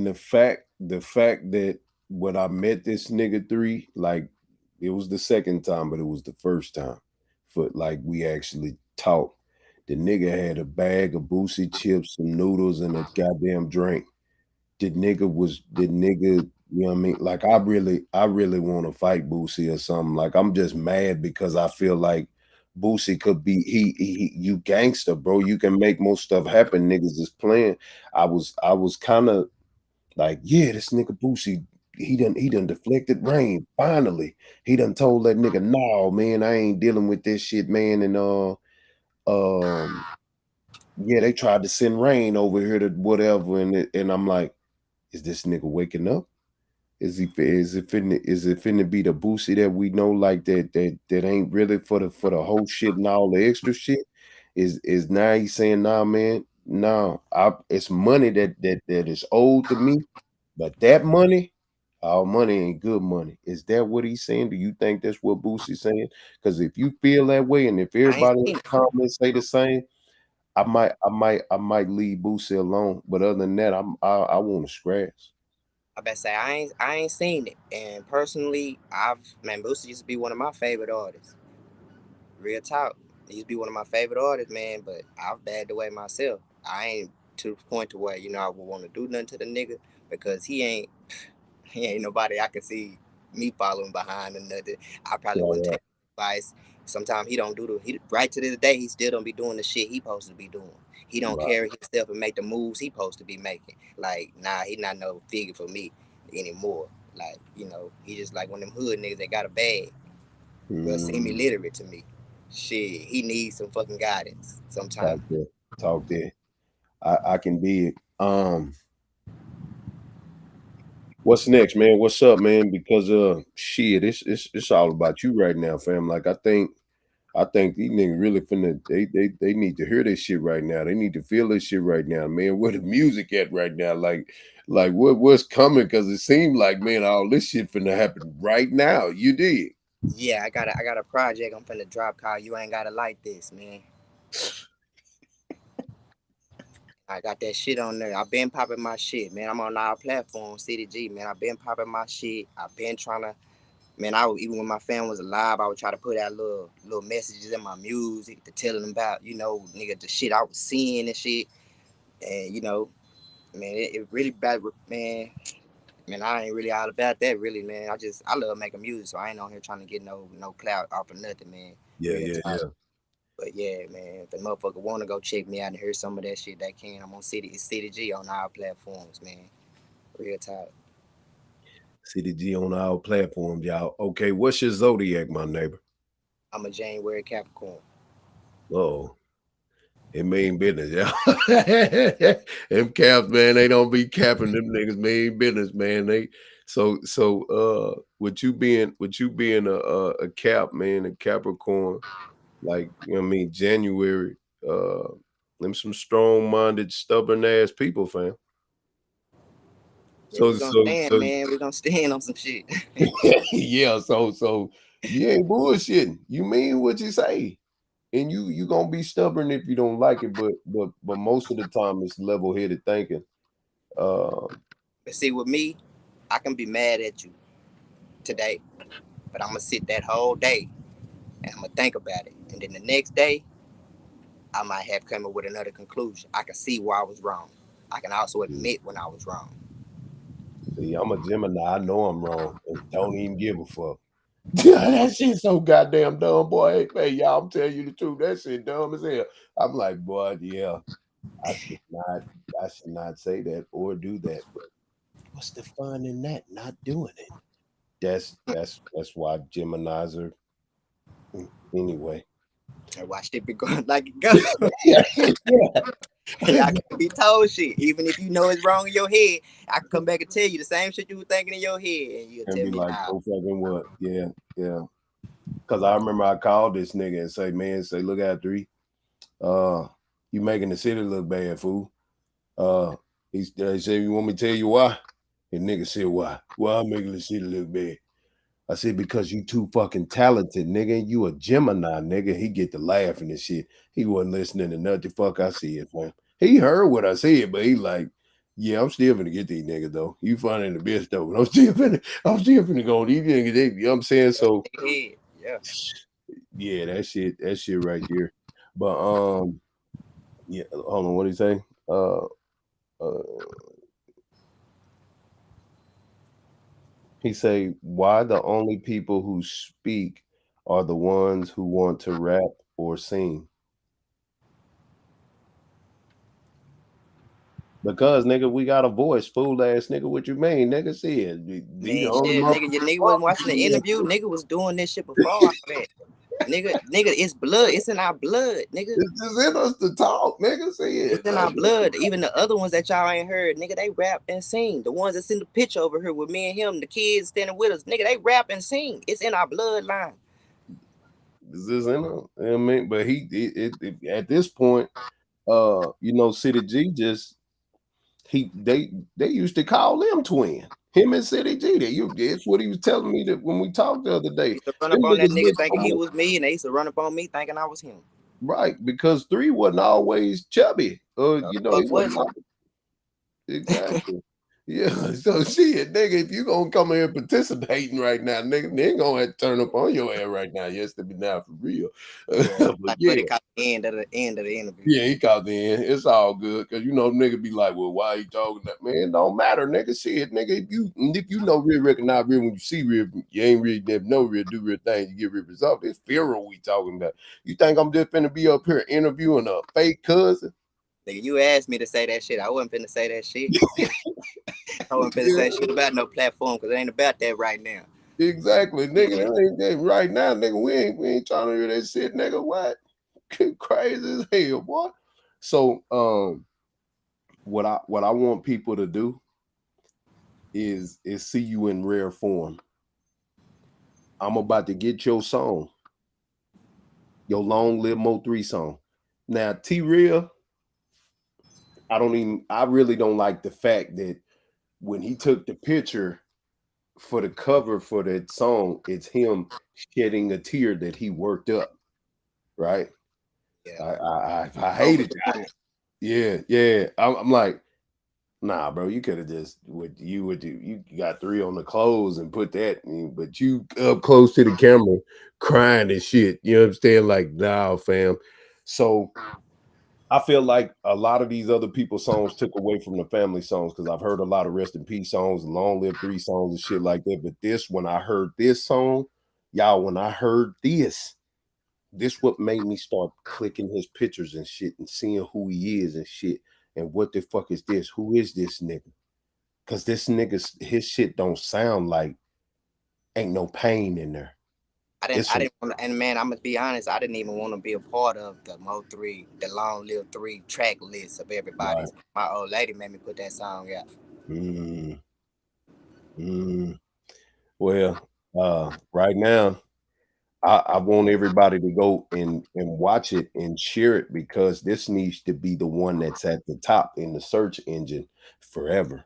the fact that when I met this nigga 3, like it was the second time, but it was the first time for like we actually talked. The nigga had a bag of Boosie chips, some noodles, and a goddamn drink. The nigga, you know what I mean? Like I really want to fight Boosie or something. Like I'm just mad because I feel like Boosie could be you gangster, bro. You can make most stuff happen. Niggas is playing. I was kind of like, yeah, this nigga Boosie, he done deflected rain. Finally, he done told that nigga, no, man, I ain't dealing with this shit, man. And um, yeah, they tried to send rain over here to whatever, and I'm like, is this nigga waking up? Is it finna be the Boosie that we know, like that ain't really for the whole shit and all the extra shit? Is now he saying, nah, man, no, it's money that is owed to me, but that money, our money ain't good money. Is that what he's saying? Do you think that's what Boosie's saying? Because if you feel that way, and if I ain't everybody in seen the it. comments say the same, I might leave Boosie alone. But other than that, I want to scratch. I bet say I ain't seen it. And personally, I've man, Boosie used to be one of my favorite artists. Real talk. He used to be one of my favorite artists, man. But I've bagged away myself. I ain't to the point to where I would want to do nothing to the nigga because he ain't nobody I can see me following behind or nothing. I probably wouldn't Right, take advice. Sometimes he don't do right to this day. He still don't be doing the shit he supposed to be doing. He don't right. carry himself and make the moves he supposed to be making. Like nah, he not no figure for me anymore. Like he just like one of them hood niggas that got a bag, but seem Mm, illiterate to me. Shit, he needs some fucking guidance talk sometime. there, talk there. I can dig. What's next, man? What's up, man? Because shit, it's all about you right now, fam. Like I think these niggas really finna they need to hear this shit right now. They need to feel this shit right now, man. Where the music at right now? Like what's coming? Because it seemed like, man, all this shit finna happen right now. You did. Yeah, I got a project I'm finna drop called You Ain't Gotta Like This, man. I got that shit on there. I've been popping my shit, man. I'm on our platform, CDG, man. I've been popping my shit. I've been trying to, man. Even when my family was alive, I would try to put out little messages in my music to tell them about, nigga, the shit I was seeing and shit. And man, it really bad, man. Man, I ain't really all about that, really, man. I love making music, so I ain't on here trying to get no clout off of nothing, man. Yeah, Real yeah, talk. yeah. But yeah, man, if the motherfucker wanna go check me out and hear some of that shit, they can. I'm on City G on all platforms, man. Real talk. CDG on our platforms, y'all. Okay, what's your zodiac, my neighbor? I'm a January Capricorn. Oh, it mean business, y'all. Them caps, man, they don't be capping them niggas mean business, man. With you being a cap, man, a Capricorn, like you know what I mean, January, them some strong-minded, stubborn ass people, fam. If So we gonna so stand, so man, we gonna stand on some shit. yeah, so you ain't bullshitting. You mean what you say. And you gonna be stubborn if you don't like it, but most of the time it's level-headed thinking. Um, But see, with me, I can be mad at you today, but I'm gonna sit that whole day and I'm gonna think about it, and then the next day I might have come up with another conclusion. I can see where I was wrong. I can also admit when I was wrong. see, I'm a Gemini. I know I'm wrong and don't even give a fuck. That shit so goddamn dumb, boy. Hey, y'all, I'm telling you the truth. That shit dumb as hell. I'm like, boy, yeah, I should not, I should not say that or do that. But what's the fun in that? Not doing it. That's why Gemini's are anyway. And why shit be going like it goes. Yeah, yeah. And I can be told shit. Even if you know it's wrong in your head, I can come back and tell you the same shit you were thinking in your head. And you'll And tell be me like, now. oh fucking what? Yeah, yeah. Cause I remember I called this nigga and say, man, say, look at 3. You making the city look bad, fool. He said, you want me to tell you why? And nigga said, why? Why I'm making the city look bad? I said, because you too fucking talented, nigga. You a Gemini, nigga. He get to laughing and shit. He wasn't listening to nothing the fuck I said, man. He heard what I said, but he like, yeah, I'm still gonna get these niggas though. You finding the best though, but I'm still finna go on these niggas. You know what I'm saying? So Yeah. yeah, that shit right there. But yeah, hold on, what did he say? Uh he say, why the only people who speak are the ones who want to rap or sing? Because nigga, we got a voice, fool ass nigga. What you mean, nigga? Said the Man, only shit, nigga, your nigga wasn't watching the motherfucker. interview. Nigga was doing this shit before all that. Nigga, it's blood. It's in our blood, nigga. It's just in us to talk, nigga. It's Said in our blood. Even the other ones that y'all ain't heard, nigga, they rap and sing. The ones that's in the picture over here with me and him, the kids standing with us, nigga, they rap and sing. It's in our bloodline. this is in us. I mean, but at this point, you know, City G just they used to call them twin. Him and City G. It's what he was telling me that when we talked the other They day. used to run up Them on that niggas nigga look thinking so he much was me, and they used to run up on me thinking I was him. right because 3 wasn't always chubby. You know, he Fuck wasn't what? exactly. Yeah, so shit, nigga, if you gonna come here participating right now, nigga, they ain't gonna have to turn up on your ass right now. Yes, to be now for real. Yeah, But like what yeah, it caught the end of the interview. yeah, he caught the end. It's all good because you know nigga be like, well, why you talking that man? Don't matter, nigga. Shit, nigga. If you know real, recognize real when you see real, you ain't really never know real, do real things, you get real results. It's Pharaoh we talking about. You think I'm just finna be up here interviewing a fake cousin? Nigga, you asked me to say that shit. I wasn't finna say that shit. I wasn't finna say shit about no platform because it ain't about that right now. Exactly, nigga. That ain't that right now, nigga. We ain't trying to hear that shit, nigga. What? Crazy as hell, boy. So, what I want people to do is see you in rare form. I'm about to get your song, your Long Live Mo 3 song. Now, T Real, I really don't like the fact that when he took the picture for the cover for that song, it's him shedding a tear that he worked up, right? Yeah. I Over hated that. doing it. Yeah, yeah. I'm like, nah, bro. You could have just you got 3 on the clothes and put that, but you up close to the camera crying and shit. You know what I'm saying? Like, nah, fam. So I feel like a lot of these other people's songs took away from the family songs because I've heard a lot of rest in peace songs, long live 3 songs and shit like that. But when I heard this song, y'all, when I heard this what made me start clicking his pictures and shit and seeing who he is and shit. And what the fuck is this? Who is this nigga? Cause this nigga's his shit don't sound like ain't no pain in there. It's I some didn't want to, and man, I must be honest, I didn't even want to be a part of the Mo 3, the Long Live 3 track list of right. everybody's. My old lady made me put that song out. Mm, mm. Well, right now, I want everybody to go and watch it and share it because this needs to be the one that's at the top in the search engine forever.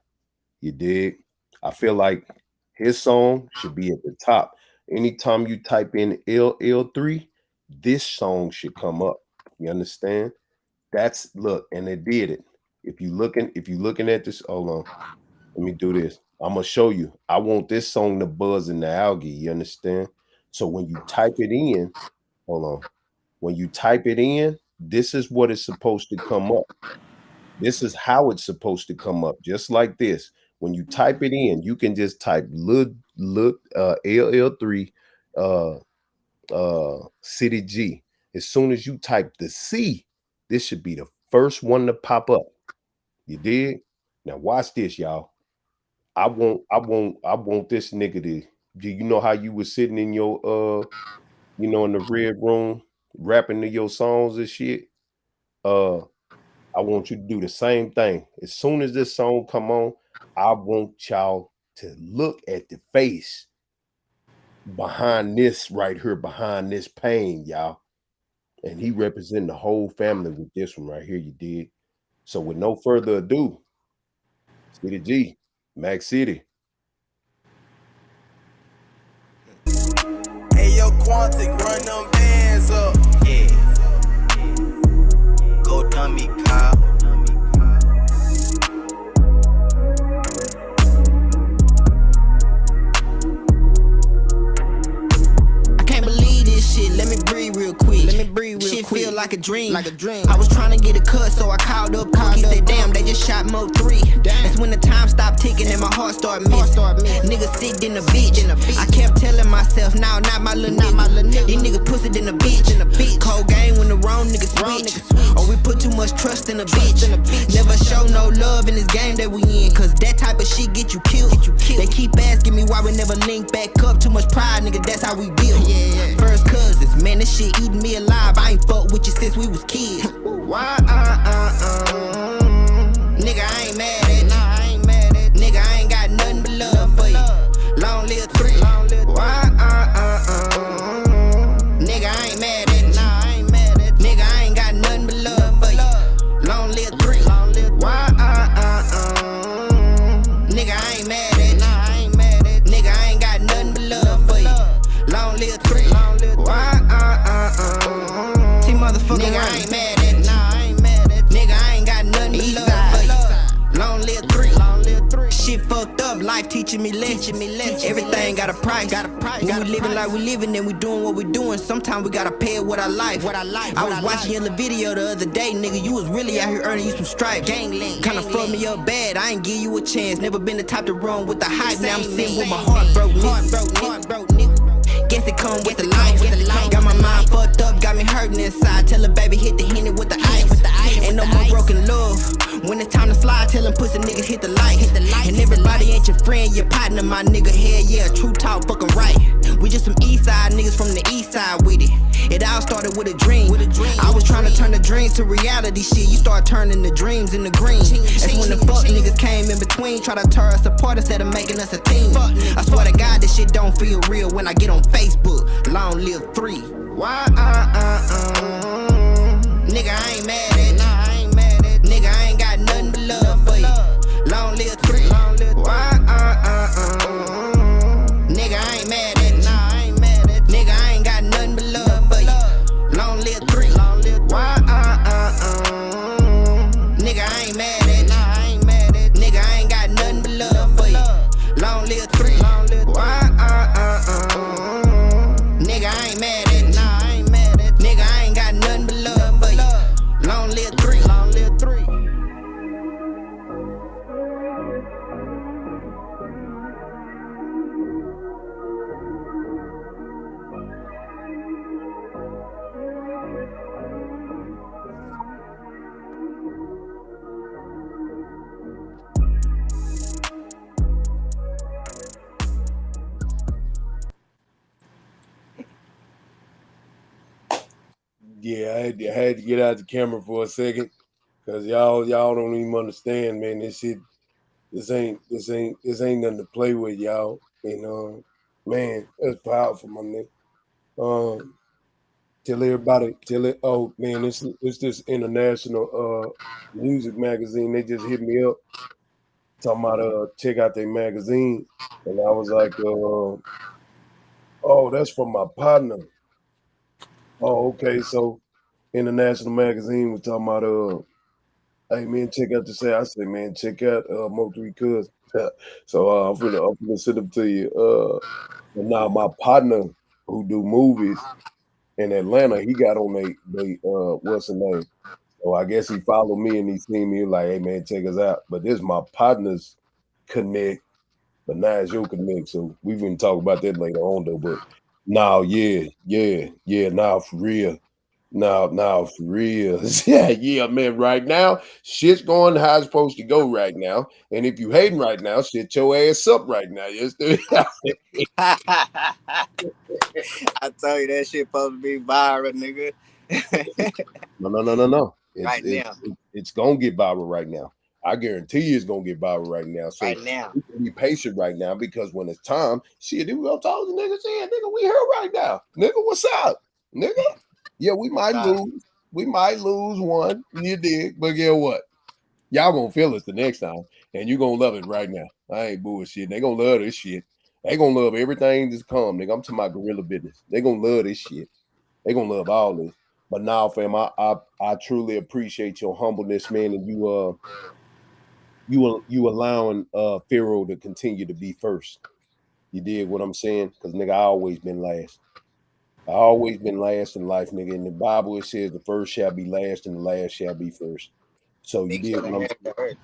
You dig? I feel like his song should be at the top. Anytime you type in LL3, this song should come up. You understand? That's look, and it did it. If you looking at this, hold on. Let me do this. I'm gonna show you. I want this song to buzz in the algae. You understand? So when you type it in, hold on. When you type it in, this is what is supposed to come up. This is how it's supposed to come up, just like this. When you type it in, you can just type look LL3 City G. As soon as you type the C, this should be the first one to pop up. You did? Now watch this, y'all. I want this nigga to. Do you know how you was sitting in your in the red room rapping to your songs and shit? I want you to do the same thing. As soon as this song come on, I want y'all to look at the face behind this right here, behind this pain, y'all. And he representing the whole family with this one right here, you did. So with no further ado, City G, Max City. Hey, yo, Quantic, run them bands up. Yeah. Go dummy, Kyle. I can't believe this shit. Let me breathe real quick. Shit feel like a dream. I was trying to get a cut, so I called up Cook. He said, damn, they just shot Mo 3. That's when the time stopped ticking and my heart started missing. Nigga sick in the bitch. I kept telling myself, nah, not my little nigga. These niggas pussy in the bitch. Cold game when the wrong niggas switch. Or we put too much trust in a bitch. Never show no love in this game that we in, cause that type of shit get you killed. They keep asking me why we never link back up. Too much pride, nigga, that's how we build. First cousins, man, this shit eating me alive. I ain't fuck with you since we was kids. Why, nigga, I ain't mad at you. Nigga, I ain't got nothing but love for you. Long live 3. Why, nigga, I ain't mad at you. Nigga, I ain't got nothing but love for you. Long live 3. Why, nigga, I ain't mad at you. Nigga, I ain't got nothing but love for you. Long live 3. Why, motherfucker, nigga, I ain't mad at you. Nigga, I ain't got nothing but love for you. Long live 3. Shit fucked up, life teaching me lessons. Everything got a price. When we living like we living and we doing what we doing, sometimes we gotta pay it with our life. I was watching your little video the other day, nigga. You was really out here earning you some stripes. Kinda fucked me up bad. I ain't give you a chance. Never been the type to run with the hype. Now I'm sitting with my heart broke, nigga. Guess it come with the life. Got my mind fucked up, got me hurting inside. Tell her baby hit the Henny with the ice. Ain't no more broken love. When it's time to slide, tell them pussy niggas hit the light. And everybody ain't your friend, your partner, my nigga. Hell yeah, true talk, fucking right. We just some east side niggas from the east side with it. It all started with a dream. I was trying to turn the dreams to reality shit. You start turning the dreams into green. That's when the fuck niggas came in between. Try to tear us apart instead of making us a team. I swear to God, this shit don't feel real when I get on Facebook. Long live 3. Why, nigga, I ain't mad at you. Nigga, I ain't got nothing but love for you. Long live 3. Why, nigga, I ain't mad at you. Nigga, I ain't got nothing but love for you. Long live 3. Why, nigga, I ain't mad at you. Nigga, I ain't got nothing but love for you. Long live 3. Why, nigga, I ain't mad at you. Nigga, I ain't got nothing but love for you. Long live 3. Yeah, I had to get out the camera for a second because y'all don't even understand, man. This shit, this ain't nothing to play with, y'all. And man, that's powerful, my nigga. Oh man, it's this international music magazine. They just hit me up talking about check out their magazine, and I was like, oh, that's from my partner. Oh, okay, so international magazine was talking about hey man, check out the say. I said, man, check out Mo 3 Cuz. So I'm gonna send them to you. And now my partner who do movies in Atlanta, he got on they what's the name? So I guess he followed me and he seen me like, hey man, check us out. But this is my partner's connect, but now it's your connect. So we can talk about that later on though. But No, yeah. Now for real. Now for real. Yeah, man. Right now, shit's going how it's supposed to go right now. And if you hating right now, shit your ass up right now. Yes, I told you that shit supposed to be viral, nigga. no. Right now. It's gonna get viral right now. I guarantee you it's gonna get viral right now. So Right now. we can be patient right now because when it's time, shit, we gonna talk to niggas. Yeah, nigga, we here right now. Nigga, what's up? Nigga? Yeah, we might lose. We might lose one. You dig? But guess what? Y'all gonna feel us the next time, and you gonna love it right now. I ain't bullshit. They gonna love this shit. They gonna love everything that's come, nigga. I'm talking about gorilla business. They gonna love this shit. They gonna love all this. But now, fam, I truly appreciate your humbleness, man, and you allowing Pharaoh to continue to be first. You did what I'm saying? Because nigga, I always been last. I always been last in life, nigga. In the Bible, it says the first shall be last and the last shall be first. So you Big did shall what I'm inherit the earth.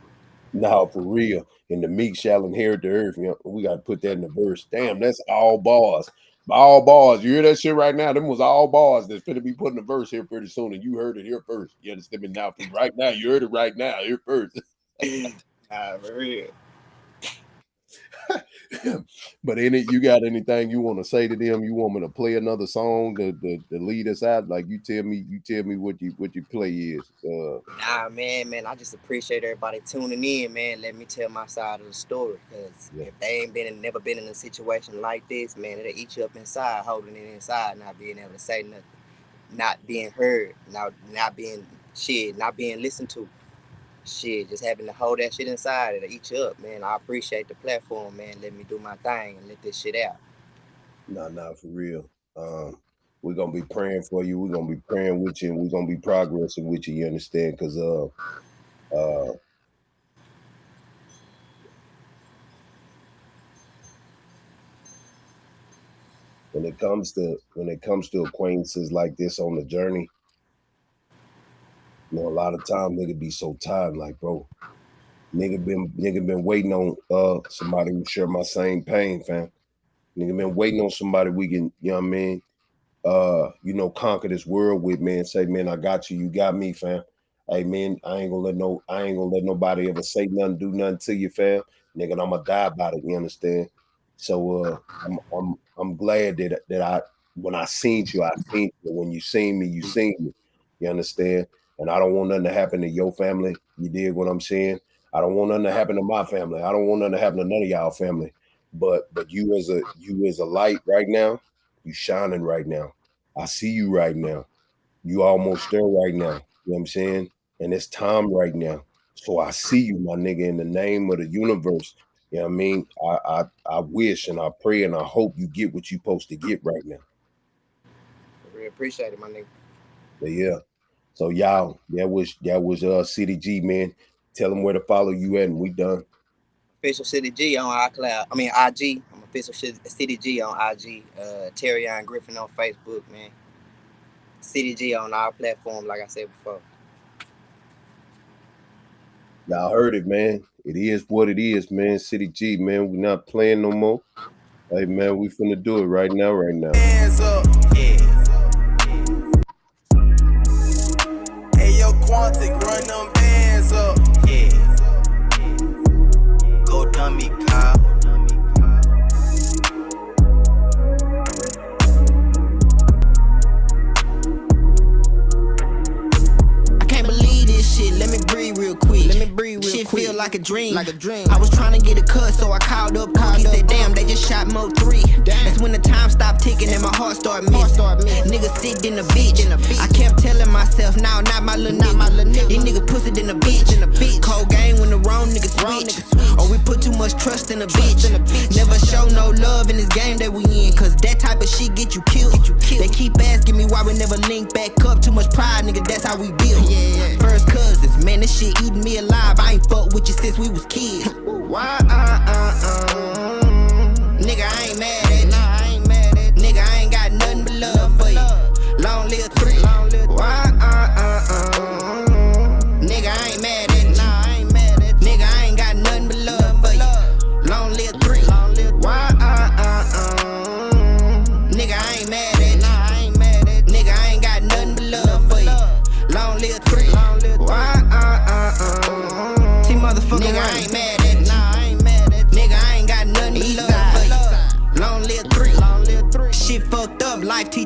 now for real. And the meek shall inherit the earth. You know, we gotta put that in the verse. Damn, that's all bars. All bars. You hear that shit right now? Them was all bars that's gonna be put in the verse here pretty soon. And you heard it here first. You understand me now? Right now, you heard it right now, here first. Nah, for real. But in it, you got anything you want to say to them? You want me to play another song to lead us out? Like you tell me what your play is. Nah, man, I just appreciate everybody tuning in, man. Let me tell my side of the story, because Yeah. if they ain't never been in a situation like this, man, it'll eat you up inside, holding it inside, not being able to say nothing, not being heard, not being not being listened to. Shit, just having to hold that shit inside, it'll eat you up, man. I appreciate the platform, man. Let me do my thing and let this shit out. Nah, for real. We're gonna be praying for you. We're gonna be praying with you, and we're gonna be progressing with you. You understand? Because when it comes to acquaintances like this on the journey, you know, a lot of time nigga be so tired, like, bro, nigga been waiting on somebody who share my same pain, fam. Nigga been waiting on somebody we can, you know what I mean, you know, conquer this world with, man. Say, man, I got you, you got me, fam. Hey man, I ain't gonna let nobody ever say nothing, do nothing to you, fam. Nigga, and I'm gonna die about it, you understand? So I'm glad that I when I seen you, I seen you. When you seen me, you seen me. You understand? And I don't want nothing to happen to your family. You dig what I'm saying? I don't want nothing to happen to my family. I don't want nothing to happen to none of y'all family. But you as a light right now, you shining right now. I see you right now. You almost there right now. You know what I'm saying? And it's time right now. So I see you, my nigga, in the name of the universe. You know what I mean? I wish and I pray and I hope you get what you're supposed to get right now. I really appreciate it, my nigga. But yeah. So y'all, that was City G, man. Tell them where to follow you at, and we done. Official City G on iCloud. I mean IG. I'm official City G on IG. Terrion Griffin on Facebook, man. City G on our platform, like I said before. Y'all heard it, man. It is what it is, man. City G, man. We're not playing no more. Hey, man, we finna do it right now, Hands up, yeah. Hey, yo, Quantic, run them bands up, yeah. Go dummy, Kyle. I can't believe this shit. Let me breathe real quick. Shit feel like a dream. I was trying to get a cut, so I called up. He said, damn, they just shot Mo 3. That's when the time stopped ticking and my heart started missing. Nigga sick in the bitch. I kept telling myself, nah, not my little nigga. These niggas pussy in the bitch. Cold game when the wrong niggas switch. Or we put too much trust in a bitch. Never show no love in this game that we in, cause that type of shit get you killed. They keep asking me why we never link back up. Too much pride, nigga, that's how we build. First cousins, man, this shit eating me alive. I ain't fuck with you since we was kids. Why, nigga, I ain't mad at you. Nigga, I ain't got nothing but love for you. Long live 3. Why, nigga, I ain't mad at you. Nigga, I ain't got nothing but love for you. Long live 3. Why, nigga, I ain't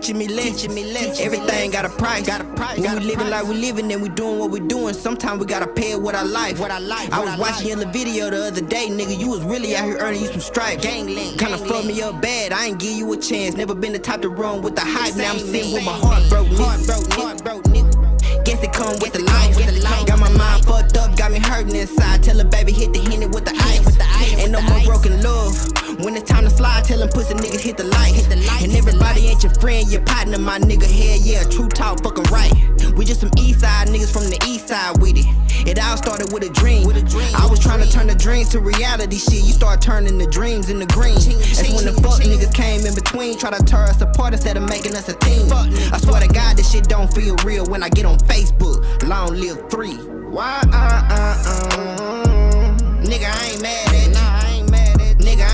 teaching me lessons. Everything got a price. When we living like we living and we doing what we doing, sometimes we gotta pay it with our life. I was watching your little video the other day, nigga. You was really out here earning you some stripes. Kinda fucked me up bad. I ain't give you a chance. Never been the type to run with the hype. Now I'm sitting with my heart broke, nigga. Guess it come with the life. Got my mind fucked up, got me hurting inside. Tell her baby hit the Henny with the ice. Ain't no more broken love. When it's time to slide, tell them pussy niggas hit the light. And everybody ain't your friend, your partner, my nigga. Hell yeah, true talk, fucking right. We just some east side niggas from the east side with it. It all started with a dream. I was trying to turn the dreams to reality shit. You start turning the dreams into green. That's when the fuck niggas came in between. Try to tear us apart instead of making us a team. I swear to God, this shit don't feel real when I get on Facebook. Long live 3. Why, nigga, I ain't mad at it. Nigga,